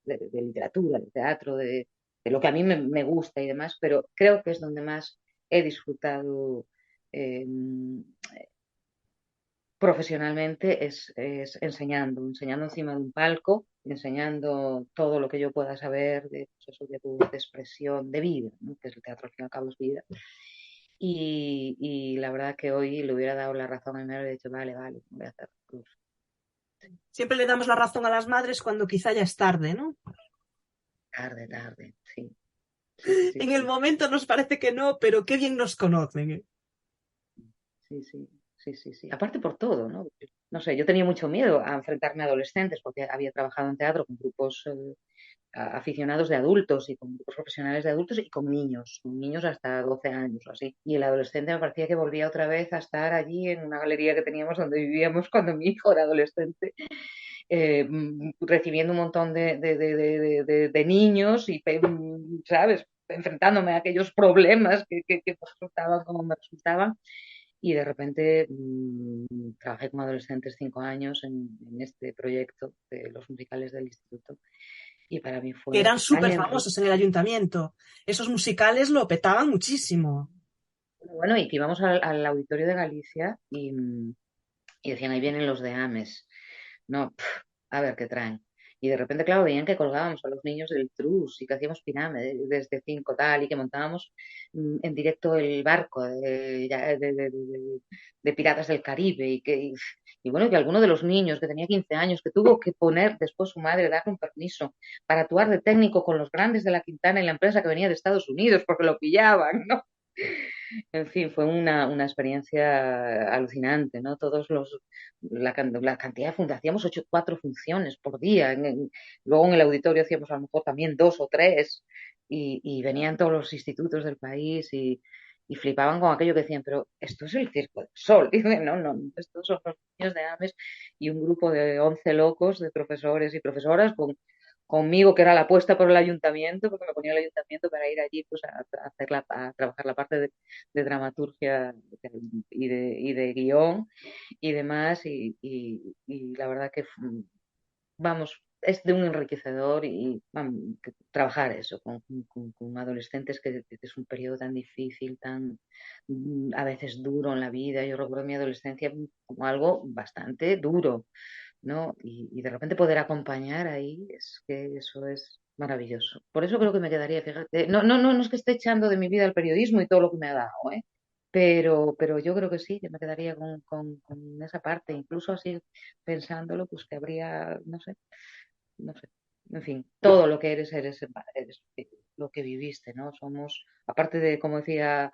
literatura, de teatro, de lo que a mí me gusta y demás, pero creo que es donde más he disfrutado eh, profesionalmente es enseñando encima de un palco, enseñando todo lo que yo pueda saber de, pues eso, de expresión, de vida, ¿no? Que es el teatro al fin y al cabo es vida. Y la verdad que hoy le hubiera dado la razón a mi madre, he dicho, vale, vale, voy a hacer curso. Siempre le damos la razón a las madres cuando quizá ya es tarde, ¿no? Tarde, tarde, sí, sí, sí, En el sí, momento nos parece que no, pero qué bien nos conocen, ¿eh? sí, sí, sí, sí, sí. Aparte por todo, ¿no? No sé, yo tenía mucho miedo a enfrentarme a adolescentes porque había trabajado en teatro con grupos aficionados de adultos y con grupos profesionales de adultos y con niños hasta 12 años o así. Y el adolescente me parecía que volvía otra vez a estar allí en una galería que teníamos donde vivíamos cuando mi hijo era adolescente, recibiendo un montón de niños y, ¿sabes? Enfrentándome a aquellos problemas que me resultaban como me resultaban. Y de repente trabajé con adolescentes 5 años en este proyecto de los musicales del instituto y para mí Que fue eran tan súper famosos en el ayuntamiento. Esos musicales lo petaban muchísimo. bueno y que íbamos al auditorio de Galicia y decían, ahí vienen los de Ames. No, a ver qué traen. Y de repente, claro, veían que colgábamos a los niños del Trus y que hacíamos pirámide desde 5 tal y que montábamos en directo el barco de Piratas del Caribe y bueno, que alguno de los niños que tenía 15 años que tuvo que poner después su madre, darle un permiso para actuar de técnico con los grandes de la Quintana y la empresa que venía de Estados Unidos porque lo pillaban, ¿no? En fin, fue una experiencia alucinante, ¿no? La cantidad de funciones, hacíamos 4 funciones por día, luego en el auditorio hacíamos a lo mejor también 2 o 3 y venían todos los institutos del país y flipaban con aquello que decían, pero esto es el Circo del Sol. Y dicen, no, no, estos son los niños de Ames y un grupo de 11 locos de profesores y profesoras conmigo, que era la apuesta por el ayuntamiento, porque me ponía el ayuntamiento para ir allí pues, a trabajar la parte de dramaturgia y de guión y demás. Y la verdad que, vamos, es de un enriquecedor y vamos, trabajar eso con adolescentes, que es un periodo tan difícil, tan a veces duro en la vida. Yo recuerdo mi adolescencia como algo bastante duro, ¿no? Y de repente poder acompañar ahí, es que eso es maravilloso. Por eso creo que me quedaría, fíjate, no, no, no, no es que esté echando de mi vida el periodismo y todo lo que me ha dado, ¿eh? Pero yo creo que sí, que me quedaría con esa parte, incluso así pensándolo, pues que habría, no sé, no sé. En fin, todo lo que eres lo que viviste, ¿no? Somos, aparte de, como decía,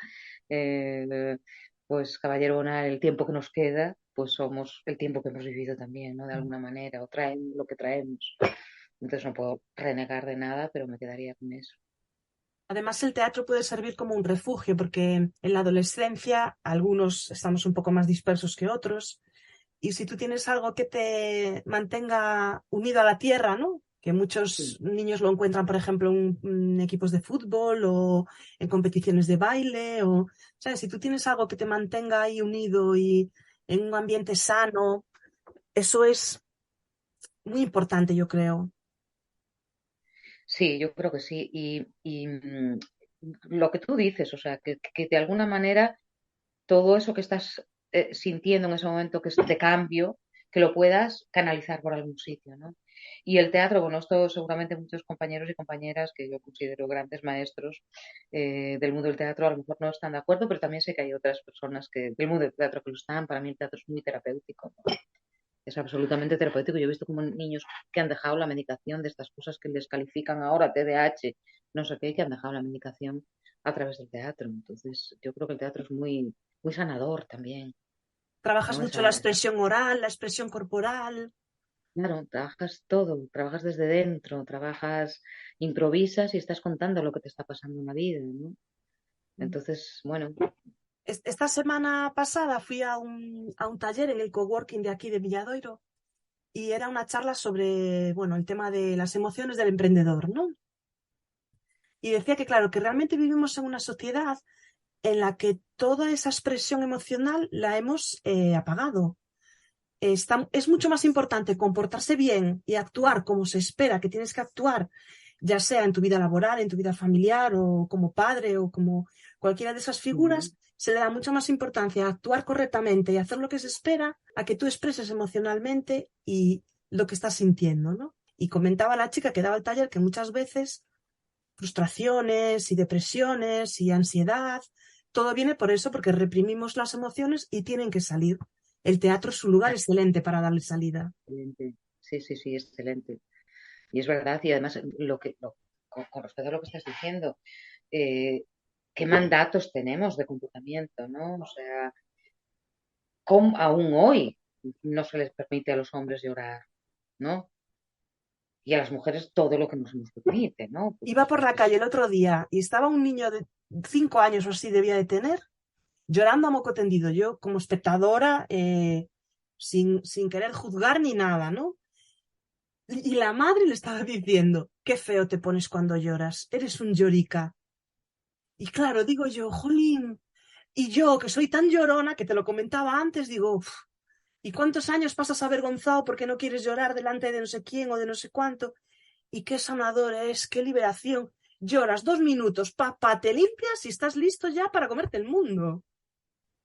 eh, pues Caballero Bonal, el tiempo que nos queda, pues somos el tiempo que hemos vivido también, ¿no? De alguna manera, o traemos lo que traemos. Entonces no puedo renegar de nada, pero me quedaría con eso. Además, el teatro puede servir como un refugio, porque en la adolescencia algunos estamos un poco más dispersos que otros. Y si tú tienes algo que te mantenga unido a la tierra, ¿no? Que muchos Sí. niños lo encuentran, por ejemplo, en equipos de fútbol o en competiciones de baile, o, ¿sabes? Si tú tienes algo que te mantenga ahí unido y en un ambiente sano, eso es muy importante, yo creo. Sí, yo creo que sí. Lo que tú dices, o sea, que de alguna manera todo eso que estás sintiendo en ese momento que es de cambio, que lo puedas canalizar por algún sitio, ¿no? Y el teatro, bueno, esto seguramente muchos compañeros y compañeras que yo considero grandes maestros del mundo del teatro a lo mejor no están de acuerdo, pero también sé que hay otras personas del mundo del teatro que lo están. Para mí el teatro es muy terapéutico, ¿no? Es absolutamente terapéutico. Yo he visto como niños que han dejado la medicación de estas cosas que les califican ahora, TDAH, no sé qué, que han dejado la medicación a través del teatro. Entonces, yo creo que el teatro es muy, muy sanador también, Trabajas ¿no? mucho la expresión oral, la expresión corporal. Claro, trabajas todo, trabajas desde dentro, trabajas, improvisas y estás contando lo que te está pasando en la vida, ¿no? Entonces, bueno, Esta semana pasada fui a un taller en el coworking de aquí de Villadoiro y era una charla sobre, bueno, el tema de las emociones del emprendedor, ¿no? Y decía que, claro, que realmente vivimos en una sociedad en la que toda esa expresión emocional la hemos apagado. Es mucho más importante comportarse bien y actuar como se espera que tienes que actuar, ya sea en tu vida laboral, en tu vida familiar o como padre o como cualquiera de esas ujú, figuras, se le da mucha más importancia a actuar correctamente y hacer lo que se espera a que tú expreses emocionalmente y lo que estás sintiendo, ¿no? Y comentaba la chica que daba el taller que muchas veces frustraciones y depresiones y ansiedad, todo viene por eso, porque reprimimos las emociones y tienen que salir. El teatro es un lugar excelente para darle salida. excelente. Sí, sí, sí, excelente. Y es verdad, y además con respecto a lo que estás diciendo, eh, ¿qué mandatos tenemos de comportamiento, ¿no? O sea, ¿cómo aún hoy no se les permite a los hombres llorar, ¿no? Y a las mujeres todo lo que nos permite, ¿no? Iba por la calle el otro día y estaba un niño de 5 años o así debía de tener, llorando a moco tendido. Yo como espectadora, sin querer juzgar ni nada, ¿no? Y la madre le estaba diciendo, qué feo te pones cuando lloras, eres un llorica. Y claro, digo yo, jolín, y yo que soy tan llorona, que te lo comentaba antes, digo, "Uf, ¿y cuántos años pasas avergonzado porque no quieres llorar delante de no sé quién o de no sé cuánto? Y qué sanador es, qué liberación. Lloras 2 minutos, papá, te limpias y estás listo ya para comerte el mundo.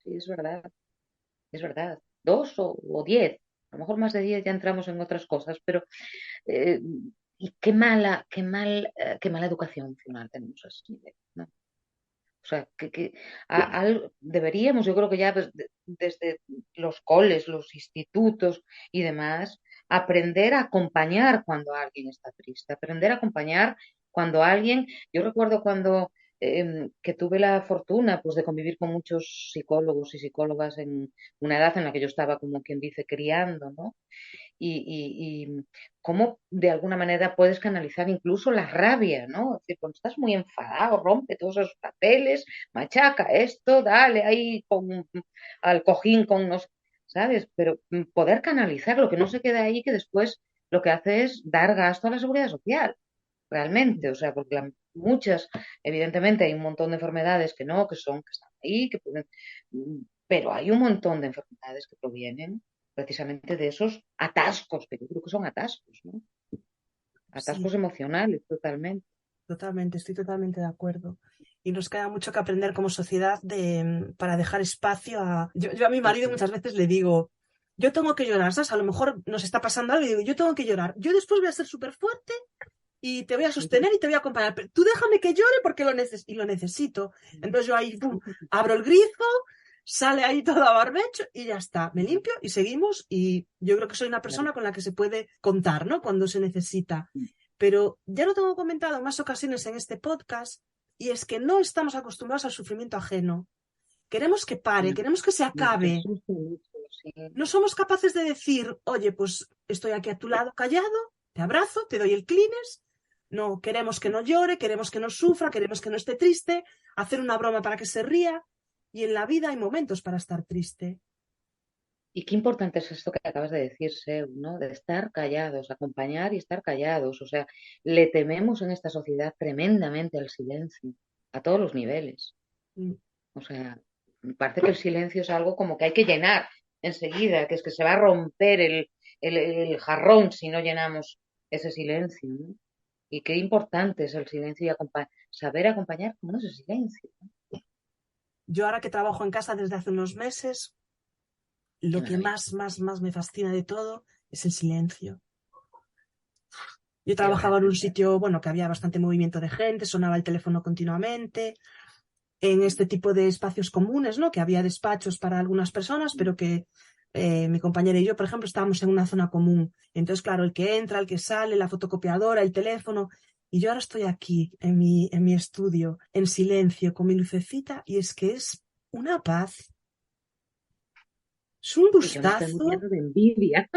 Sí, es verdad, es verdad. Dos o 10, a lo mejor más de 10 ya entramos en otras cosas, pero eh, y qué mala educación emocional tenemos a ese nivel, ¿no? O sea, deberíamos, yo creo que ya desde los coles, los institutos y demás, aprender a acompañar cuando alguien está triste, aprender a acompañar cuando alguien, yo recuerdo cuando que tuve la fortuna pues de convivir con muchos psicólogos y psicólogas en una edad en la que yo estaba como quien dice criando, ¿no? Y cómo de alguna manera puedes canalizar incluso la rabia, ¿no? Es decir, cuando estás muy enfadado, rompe todos esos papeles, machaca esto, dale ahí al cojín con los, ¿sabes? Pero poder canalizar lo que no se queda ahí, que después lo que hace es dar gasto a la seguridad social, realmente, o sea, porque muchas, evidentemente hay un montón de enfermedades que no, que están ahí, que pueden, pero hay un montón de enfermedades que provienen precisamente de esos atascos, que yo creo que son atascos, ¿no? Sí, Atascos emocionales, totalmente. totalmente, estoy totalmente de acuerdo. Y nos queda mucho que aprender como sociedad para dejar espacio a... Yo a mi Sí, marido sí, muchas veces le digo, yo tengo que llorar, ¿sabes? A lo mejor nos está pasando algo y digo, yo tengo que llorar. Yo después voy a ser súper fuerte y te voy a sí, sostener y te voy a acompañar. Pero tú déjame que llore porque y lo necesito. Entonces yo ahí pum, abro el grifo, sale ahí todo a barbecho y ya está. Me limpio y seguimos. Y yo creo que soy una claro. persona con la que se puede contar, ¿no? Cuando se necesita. Pero ya lo tengo comentado en más ocasiones en este podcast y es que no estamos acostumbrados al sufrimiento ajeno. Queremos que pare, No, queremos que se nos acabe. asusta mucho, sí. No somos capaces de decir, oye, pues estoy aquí a tu lado callado, te abrazo, te doy el Kleenex. No, queremos que no llore, queremos que no sufra, queremos que no esté triste, hacer una broma para que se ría. Y en la vida hay momentos para estar triste. Y qué importante es esto que acabas de decir, Seu, ¿no? De estar callados, acompañar y estar callados. O sea, le tememos en esta sociedad tremendamente al silencio, a todos los niveles. Mm, O sea, me parece que el silencio es algo como que hay que llenar enseguida, que es que se va a romper el jarrón si no llenamos ese silencio, ¿no? Y qué importante es el silencio y saber acompañar con ese silencio, ¿no? Yo ahora que trabajo en casa desde hace unos meses, lo Qué que maravilla, más me fascina de todo es el silencio. Yo qué trabajaba en un maravilla. sitio, bueno, que había bastante movimiento de gente, sonaba el teléfono continuamente, en este tipo de espacios comunes, ¿no? Que había despachos para algunas personas, pero que mi compañera y yo, por ejemplo, estábamos en una zona común. Entonces, claro, el que entra, el que sale, la fotocopiadora, el teléfono. Y yo ahora estoy aquí, en mi estudio, en silencio, con mi lucecita, y es que es una paz, es un Y yo me estoy gustazo, muriendo de envidia.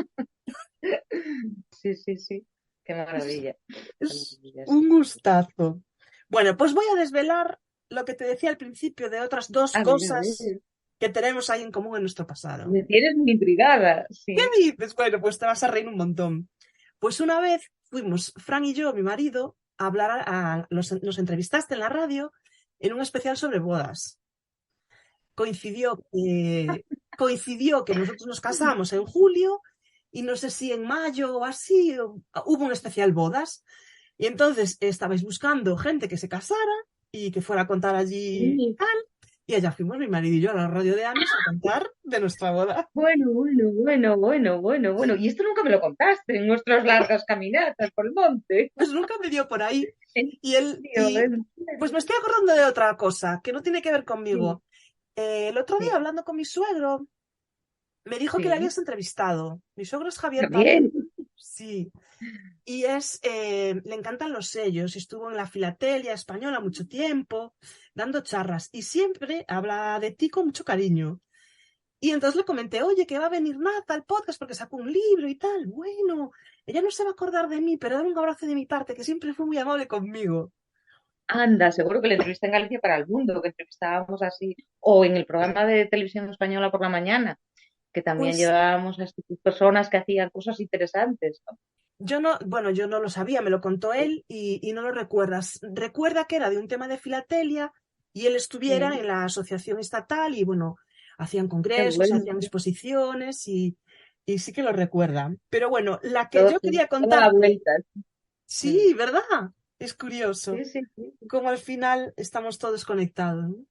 Sí, sí, sí. Qué es, maravilla. Qué es maravilla, sí. un gustazo. Bueno, pues voy a desvelar lo que te decía al principio de otras dos A ver, a cosas ver. que tenemos ahí en común en nuestro pasado. Me tienes muy intrigada, ¿Qué sí. dices? Bueno, pues te vas a reír un montón. Pues una vez fuimos, Fran y yo, mi marido, a hablar nos entrevistaste en la radio en un especial sobre bodas. Coincidió que, coincidió que nosotros nos casamos en julio y no sé si en mayo o así hubo un especial bodas. Y entonces estabais buscando gente que se casara y que fuera a contar allí Sí. tal. Y allá fuimos mi marido y yo a la radio de Amis a contar de nuestra boda. Bueno, bueno, bueno, bueno, bueno, bueno. Y esto nunca me lo contaste en nuestras largas caminatas por el monte. Pues nunca me dio por ahí. En Y en pues serio. me estoy acordando de otra cosa que no tiene que ver Sí, conmigo. El otro día, sí, hablando con mi suegro, me dijo que le sí. habías entrevistado. Mi suegro es Javier Pablo. También. Sí. Y le encantan los sellos. Estuvo en la Filatelia Española mucho tiempo, dando charlas. Y siempre habla de ti con mucho cariño. Y entonces le comenté, oye, que va a venir Nata al podcast porque sacó un libro y tal. Bueno, ella no se va a acordar de mí, pero dame un abrazo de mi parte, que siempre fue muy amable conmigo. Anda, seguro que le entrevisté en Galicia para el Mundo, que entrevistábamos así. O en el programa de televisión española por la mañana, que también Pues llevábamos a estas personas que hacían cosas interesantes, ¿no? yo no, bueno, yo no lo sabía, me lo contó él y no lo recuerdas. Recuerda que era de un tema de filatelia y él estuviera Sí, en la asociación estatal y bueno, hacían qué congresos, bueno. hacían exposiciones y sí que lo recuerda. Pero bueno, la que Todo, yo quería toda la contarte, vuelta. Mm. sí, ¿verdad? Es Sí, curioso sí, sí. cómo al final estamos todos conectados, ¿no?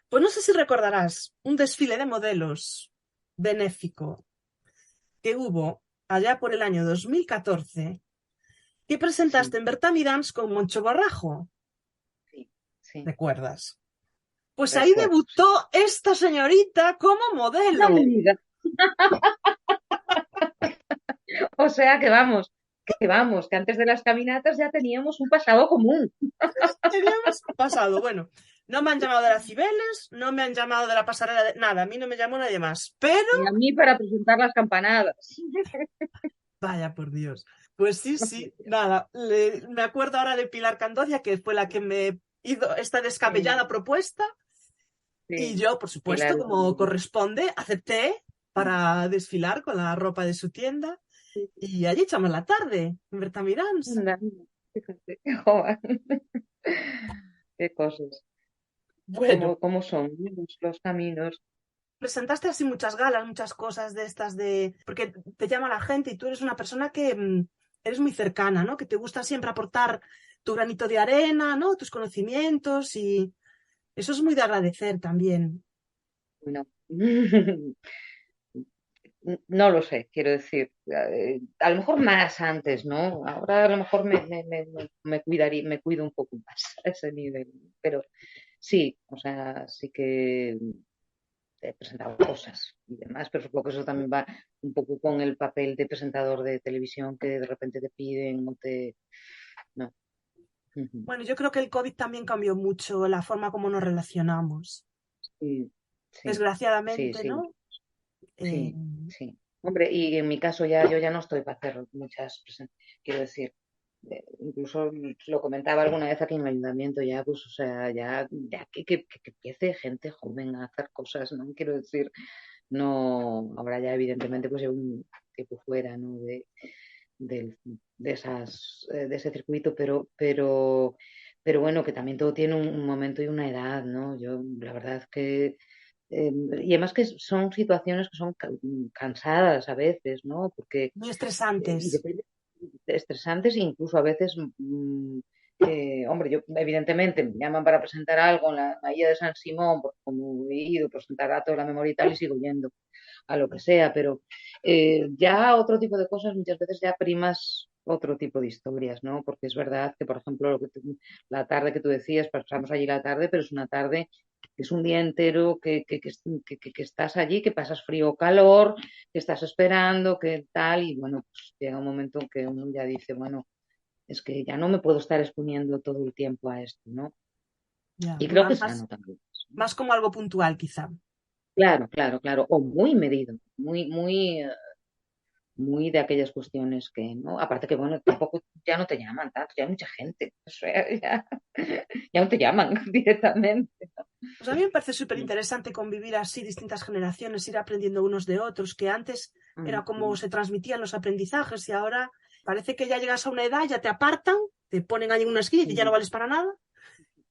Pues no sé si recordarás un desfile de modelos benéfico que hubo allá por el año 2014 que presentaste Sí, en Bertamirans con Moncho Borrajo, sí, sí. ¿recuerdas? Pues ahí Recuerdo, sí. debutó esta señorita como No me modelo. digas. O sea que antes de las caminatas ya teníamos un pasado común. Teníamos pasado, bueno, no me han llamado de las Cibeles, no me han llamado de la pasarela, nada, a mí no me llamó nadie más, pero Y a mí para presentar las campanadas. vaya por Dios. Pues sí, sí, nada, me acuerdo ahora de Pilar Candocia, que fue la que me hizo esta Sí, descabellada propuesta. Y sí. yo, por Pilar, supuesto, como corresponde, acepté para desfilar con la ropa de su tienda. sí, Y allí echamos la tarde, en Bertamirans. anda, fíjate, joder, qué cosas, Bueno, cómo son los caminos. presentaste así muchas galas, muchas cosas de estas de... Porque te llama la gente y tú eres una persona que eres muy cercana, ¿no? Que te gusta siempre aportar tu granito de arena, ¿no? Tus conocimientos y eso es muy de agradecer también. Bueno, no lo sé, quiero decir, a lo mejor más antes, ¿no? Ahora a lo mejor me cuidaría, me cuido un poco más a ese nivel, pero sí, o sea, sí que he presentado cosas y demás, pero supongo que eso también va un poco con el papel de presentador de televisión que de repente te piden o te... No. Ujú. Bueno, yo creo que el COVID también cambió mucho la forma como nos relacionamos. Sí, sí, sí, Desgraciadamente, sí, ¿no? Eh, sí, sí. Hombre, y en mi caso ya yo ya no estoy para hacer muchas presentaciones, quiero decir, incluso lo comentaba alguna vez aquí en el ayuntamiento, ya pues, o sea, ya que empiece gente joven a hacer cosas, ¿no? Quiero decir, no, ahora ya evidentemente pues llevo un tiempo fuera, ¿no? del- de ese circuito, pero bueno, que también todo tiene un momento y una edad, ¿no? Yo, la verdad es que, y además que son situaciones que son cansadas a veces, ¿no? Porque, muy y estresantes. depende, estresantes e incluso a veces hombre, yo evidentemente me llaman para presentar algo en la Bahía de San Simón, porque como he ido, presentar datos de la memoria y tal, y sigo yendo a lo que sea, pero ya otro tipo de cosas muchas veces ya primas otro tipo de historias, ¿no? Porque es verdad que, por ejemplo, la tarde que tú decías, pasamos allí la tarde, pero es una tarde que es un día entero que estás allí, que pasas frío o calor, que estás esperando, que tal, y bueno, pues llega un momento en que uno ya dice, bueno, es que ya no me puedo estar exponiendo todo el tiempo a esto, ¿no? Ya, Y creo que es sano también. más como algo puntual, quizá. Claro, claro, claro. O muy medido, muy de aquellas cuestiones que, ¿no? Aparte que, bueno, tampoco ya no te llaman tanto, ya hay mucha gente. O sea, ya no te llaman directamente. Pues a mí me parece súper interesante convivir así distintas generaciones, ir aprendiendo unos de otros, que antes era como Ujú. se transmitían los aprendizajes y ahora parece que ya llegas a una edad, ya te apartan, te ponen ahí en una esquina y ya no vales para nada.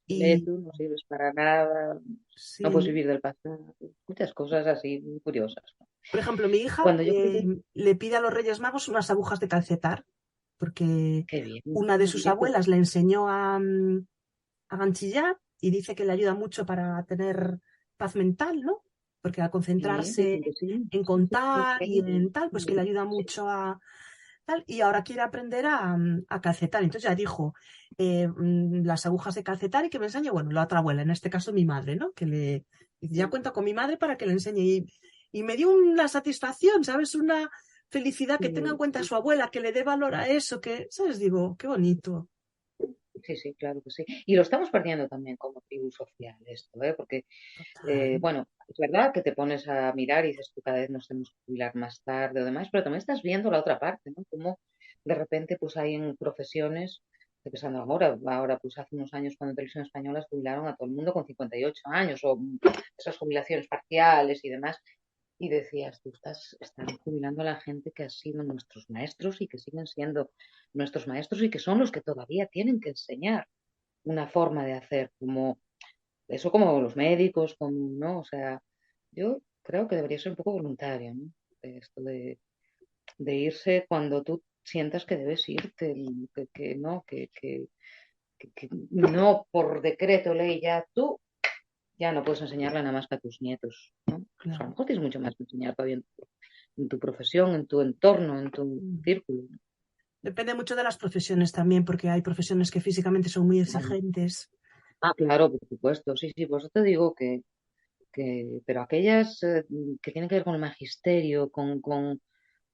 Y Tú no sirves para nada, no puedes sí, vivir del pasado. Muchas cosas así muy curiosas, ¿no? por ejemplo, mi hija Cuando yo creo que, le pide a los Reyes Magos unas agujas de calcetar, porque qué bien, una de sus oye, pues, abuelas le enseñó a ganchillar y dice que le ayuda mucho para tener paz mental, ¿no? Porque al sí, concentrarse dicen que sí, en sí, sí, contar y en tal, pues que le sí, ayuda sí. mucho a tal, y ahora quiere aprender a calcetar. Entonces ya dijo las agujas de calcetar y que me enseñe, bueno, la otra abuela, en este caso mi madre, ¿no? Que le ya cuenta con mi madre para que le enseñe. Y me dio una satisfacción, ¿sabes? Una felicidad que tenga en Sí, cuenta a su abuela, que le dé valor a eso, que, ¿sabes? Digo, qué bonito. sí, sí, claro que sí. Y lo estamos perdiendo también como tribu social esto, ¿eh? Porque, Total. bueno, es verdad que te pones a mirar y dices tú cada vez nos tenemos que jubilar más tarde o demás, pero también estás viendo la otra parte, ¿no? Como de repente pues hay en profesiones, estoy pensando ahora pues hace unos años cuando en Televisión Española jubilaron a todo el mundo con 58 años o esas jubilaciones parciales y demás. Y decías, están jubilando a la gente que ha sido nuestros maestros y que siguen siendo nuestros maestros y que son los que todavía tienen que enseñar una forma de hacer, como eso como los médicos, como, ¿no? O sea, yo creo que debería ser un poco voluntario, ¿no? Esto de irse cuando tú sientas que debes irte, que no, que no por decreto ley ya no puedes enseñarle nada más que a tus nietos, ¿no? Pues a lo Claro. mejor tienes mucho más que enseñar todavía en tu profesión, en tu entorno, en tu Mm. círculo. Depende mucho de las profesiones también, porque hay profesiones que físicamente son muy Bueno, exigentes. claro, por supuesto, sí, sí, por eso te digo pero aquellas que tienen que ver con el magisterio, con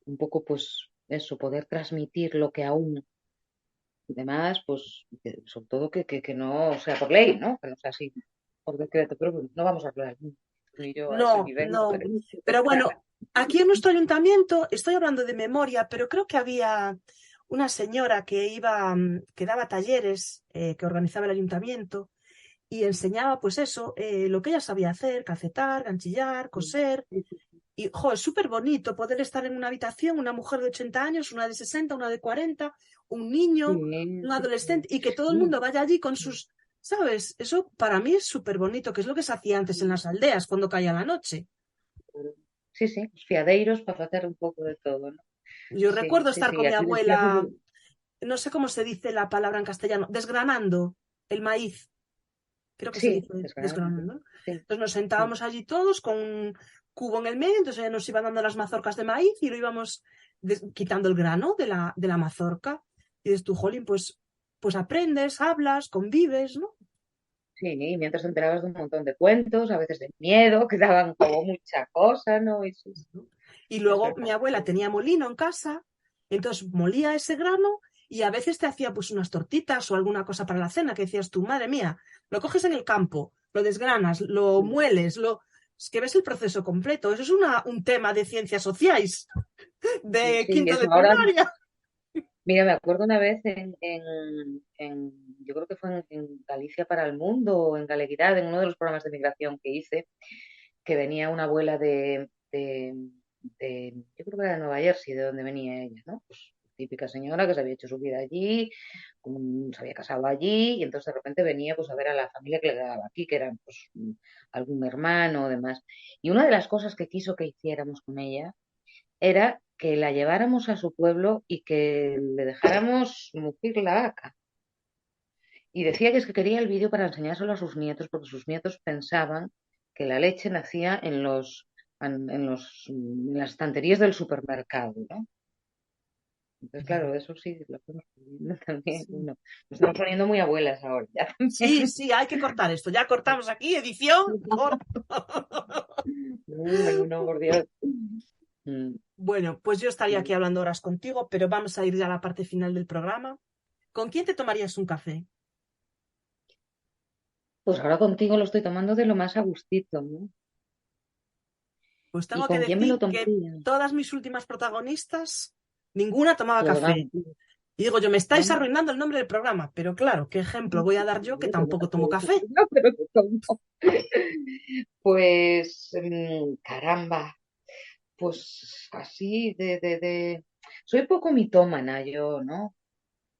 un poco, pues, eso, poder transmitir lo que aún y demás, pues, sobre todo que no sea por ley, ¿no? Que no sea así por decreto, pero bueno, no vamos a hablar tú y yo a ese No, nivel, no no. podemos Pero entrar. bueno, aquí en nuestro ayuntamiento, estoy hablando de memoria, pero creo que había una señora que iba, que daba talleres, que organizaba el ayuntamiento y enseñaba, pues eso, lo que ella sabía hacer, calcetar, ganchillar, coser. Y, jo, es súper bonito poder estar en una habitación, una mujer de 80 años, una de 60, una de 40, un niño, Sí, un sí, adolescente, y que todo el sí, mundo vaya allí con sus, ¿sabes? Eso para mí es súper bonito, que es lo que se hacía antes en las aldeas cuando caía la noche. sí, sí, os fiadeiros para hacer un pouco de todo, ¿no? Yo Sí, recuerdo sí, estar sí, con mi aquí decía abuela, no sé cómo se dice la palabra en castellano, desgranando el maíz, creo que se sí, dice desgranando, desgranando, ¿no? sí, Entonces nos sí, sentábamos allí todos con un cubo en el medio, entonces ella nos iba dando las mazorcas de maíz y lo íbamos quitando el grano de la mazorca. Y dices tú, jolín, pues aprendes, hablas, convives, ¿no? sí, y mientras te enterabas de un montón de cuentos, a veces de miedo, que daban como mucha cosa, ¿no? Y sí, sí, Y es luego mi verdad. abuela tenía molino en casa, entonces molía ese grano y a veces te hacía pues unas tortitas o alguna cosa para la cena que decías tú, madre mía, lo coges en el campo, lo desgranas, lo mueles, es que ves el proceso completo. Eso es un tema de ciencias sociales de Sí, quinto de eso ahora, primaria. mira, me acuerdo una vez yo creo que fue en Galicia para el Mundo o en Galeguidad, en uno de los programas de migración que hice, que venía una abuela yo creo que era de Nueva Jersey, de donde venía ella, ¿no? Pues típica señora que se había hecho su vida allí, se había casado allí, y entonces de repente venía pues a ver a la familia que le quedaba aquí, que eran pues algún hermano o demás. Y una de las cosas que quiso que hiciéramos con ella era que la lleváramos a su pueblo y que le dejáramos mugir la vaca. Y decía que es que quería el vídeo para enseñárselo a sus nietos, porque sus nietos pensaban que la leche nacía en las estanterías del supermercado, ¿no? Entonces, claro, eso sí, lo estamos poniendo también. Sí. Bueno, nos estamos poniendo muy abuelas ahora, ya Sí, también. sí, hay que cortar esto. Ya cortamos aquí, edición, corta. No, no, por Dios. Mm. Bueno, pues yo estaría aquí hablando horas contigo, pero vamos a ir ya a la parte final del programa. ¿Con quién te tomarías un café? Pues ahora contigo lo estoy tomando de lo más a gustito, ¿no? Pues ¿Y tengo que con quién me lo decir que tomaría? todas mis últimas protagonistas, ninguna tomaba Lo café. daban. Y digo yo, me estáis Ah, arruinando el nombre del programa, pero claro, ¿qué ejemplo voy a dar yo que tampoco tomo café? no, pero te tomo. Pues, caramba, pues así Soy poco mitómana yo, ¿no?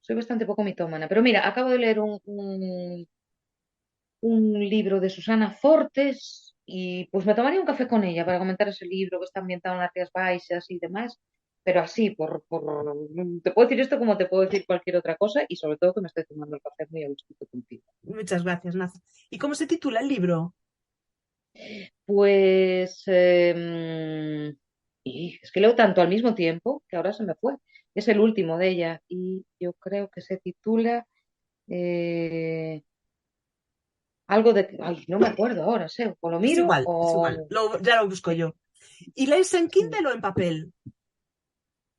Soy bastante poco mitómana. Pero mira, acabo de leer un libro de Susana Fortes y pues me tomaría un café con ella para comentar ese libro que está ambientado en las Rías Baixas y demás. Pero así, te puedo decir esto como te puedo decir cualquier otra cosa y sobre todo que me estoy tomando el café muy a gusto contigo. Muchas gracias, Nazo. ¿Y cómo se titula el libro? Pues, y es que leo tanto al mismo tiempo que ahora se me fue. Es el último de ella y yo creo que se titula eh, algo de... Ay, no me acuerdo ahora, sé, o lo miro Es o... igual, ya lo busco yo. ¿Y lees en Sí, Kindle o en papel?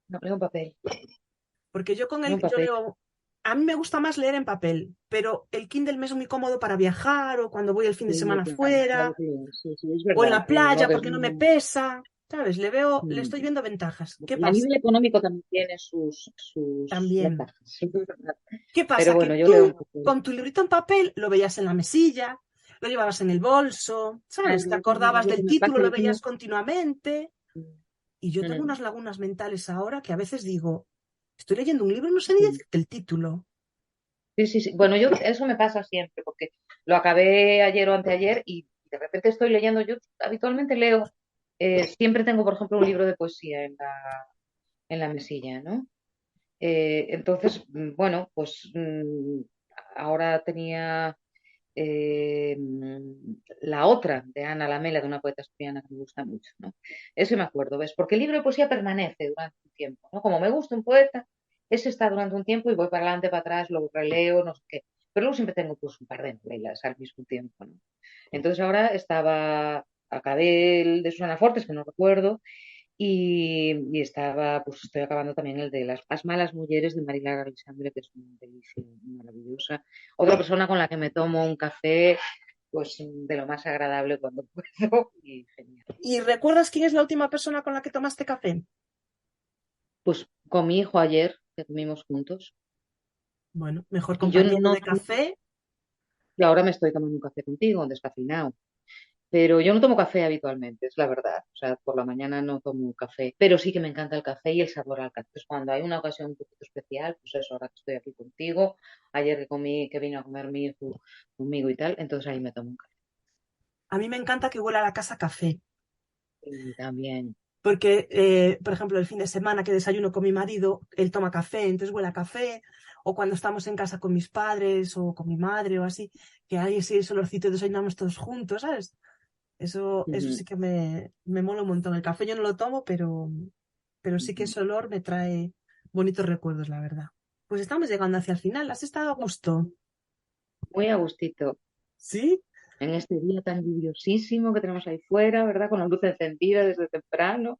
no, leo un papel, Porque leo un yo papel. leo, a mí me gusta más leer en papel, pero el Kindle me es muy cómodo para viajar o cuando voy el fin de Sí, semana claro fuera que sí, sí, es o en verdad, la no playa ves porque no me nada. pesa, ¿sabes? Le Mm. estoy viendo ventajas. ¿Qué Y a pasa? nivel económico también tiene sus También. ventajas, es verdad. ¿Qué Pero pasa? Que bueno, yo leo un tú papel. con tu librito en papel lo veías en la mesilla, lo llevabas en el bolso, ¿sabes? Te Claro, es acordabas lo que del me título, pasa, lo yo veías tengo... continuamente. Y yo tengo unas lagunas mentales ahora que a veces digo, estoy leyendo un libro y no sé ni Mm. decirte el título. Sí, sí, sí. Bueno, yo eso me pasa siempre, porque lo acabé ayer o anteayer y de repente estoy leyendo. Yo habitualmente leo, siempre tengo, por ejemplo, un libro de poesía en la mesilla, ¿no? Entonces, bueno, pues ahora tenía la otra de Ana Lamela, de una poeta asturiana que me gusta mucho, ¿no? Eso me acuerdo, ¿ves? Porque el libro de poesía permanece durante un tiempo, ¿no? Como me gusta un poeta, ese está durante un tiempo y voy para adelante, para atrás, lo releo, no sé qué. Pero luego siempre tengo pues un par de novelas al mismo tiempo, ¿no? Entonces ahora acabé el de Susana Fortes, que no recuerdo, y pues estoy acabando también el de Las malas mujeres de Marilar Alexandre, que es una delicia maravillosa. Otra persona con la que me tomo un café, pues de lo más agradable cuando puedo y genial. ¿Y recuerdas quién es la última persona con la que tomaste café? Pues con mi hijo ayer, que comimos juntos, Bueno, mejor y yo compañero no, de café. y ahora me estoy tomando un café contigo, un descafeinado. Pero yo no tomo café habitualmente, es la verdad. O sea, por la mañana no tomo café, pero sí que me encanta el café y el sabor al café. Entonces, cuando hay una ocasión un poquito especial, pues eso, ahora que estoy aquí contigo, ayer que vino a comer mi hijo conmigo y tal, entonces ahí me tomo un café. A mí me encanta que huela a la casa a café. Y también, Porque, por ejemplo, el fin de semana que desayuno con mi marido, él toma café, entonces huele a café. O cuando estamos en casa con mis padres o con mi madre o así, que hay ese olorcito y desayunamos todos juntos, ¿sabes? Eso ujú, sí que me mola un montón. El café yo no lo tomo, pero sí que ujú, ese olor me trae bonitos recuerdos, la verdad. Pues estamos llegando hacia el final. ¿Has estado a gusto? muy a gustito. ¿Sí? En este día tan lluviosísimo que tenemos ahí fuera, ¿verdad? Con la luz encendida desde temprano.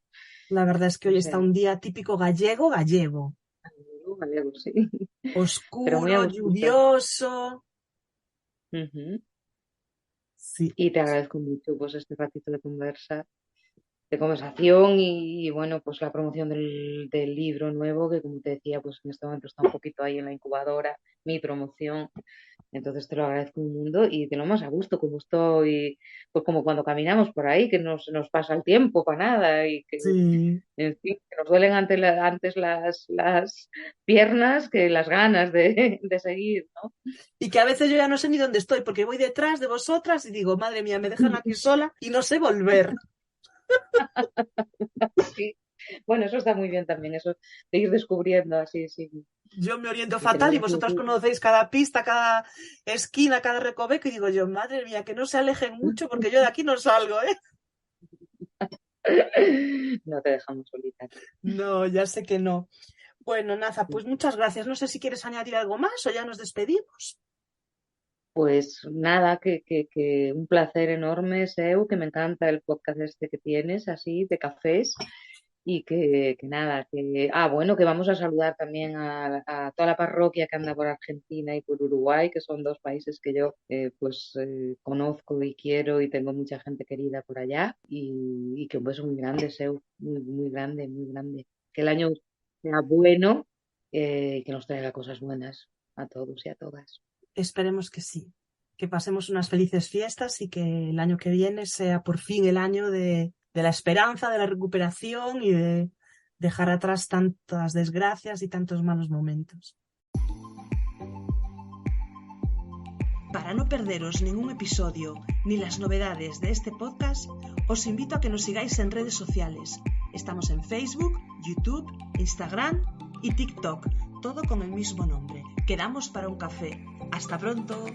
La verdad es que O hoy está sea, un día típico gallego, gallego. me alegro, sí. Pero muy a Oscuro, gustito. lluvioso. Ujú. Sí. Y te agradezco mucho pues este ratito de conversación y, bueno, pues la promoción del libro nuevo, que como te decía, pues en este momento está un poquito ahí en la incubadora, mi promoción. Entonces te lo agradezco un mundo y de lo más a gusto, como estoy, pues como cuando caminamos por ahí, que no se nos pasa el tiempo para nada y que, Sí. en fin, que nos duelen antes las piernas que las ganas de seguir, ¿no? Y que a veces yo ya no sé ni dónde estoy, porque voy detrás de vosotras y digo, madre mía, me dejan aquí sola y no sé volver. Sí. Bueno, eso está muy bien también, eso de ir descubriendo así, sí. Yo me oriento Y fatal y tenemos que vosotras decir, conocéis cada pista, cada esquina, cada recoveco y digo yo, madre mía, que no se alejen mucho porque yo de aquí no salgo, ¿eh? no te dejamos solita. No, ya sé que no. Bueno, Naza, pues muchas gracias. No sé si quieres añadir algo más o ya nos despedimos. Pues nada, que un placer enorme, Seu, que me encanta el podcast este que tienes, así, de cafés, y que nada, bueno, que vamos a saludar también a toda la parroquia que anda por Argentina y por Uruguay, que son dos países que yo conozco y quiero y tengo mucha gente querida por allá, y que un beso muy grande, Seu, muy, muy grande, muy grande. Que el año sea bueno, y que nos traiga cosas buenas a todos y a todas. Esperemos que sí. Que pasemos unas felices fiestas y que el año que viene sea por fin el año de la esperanza, de la recuperación y de dejar atrás tantas desgracias y tantos malos momentos. Para no perderos ningún episodio ni las novedades de este podcast, os invito a que nos sigáis en redes sociales. Estamos en Facebook, YouTube, Instagram y TikTok, todo con el mismo nombre. Quedamos para un café. ¡Hasta pronto!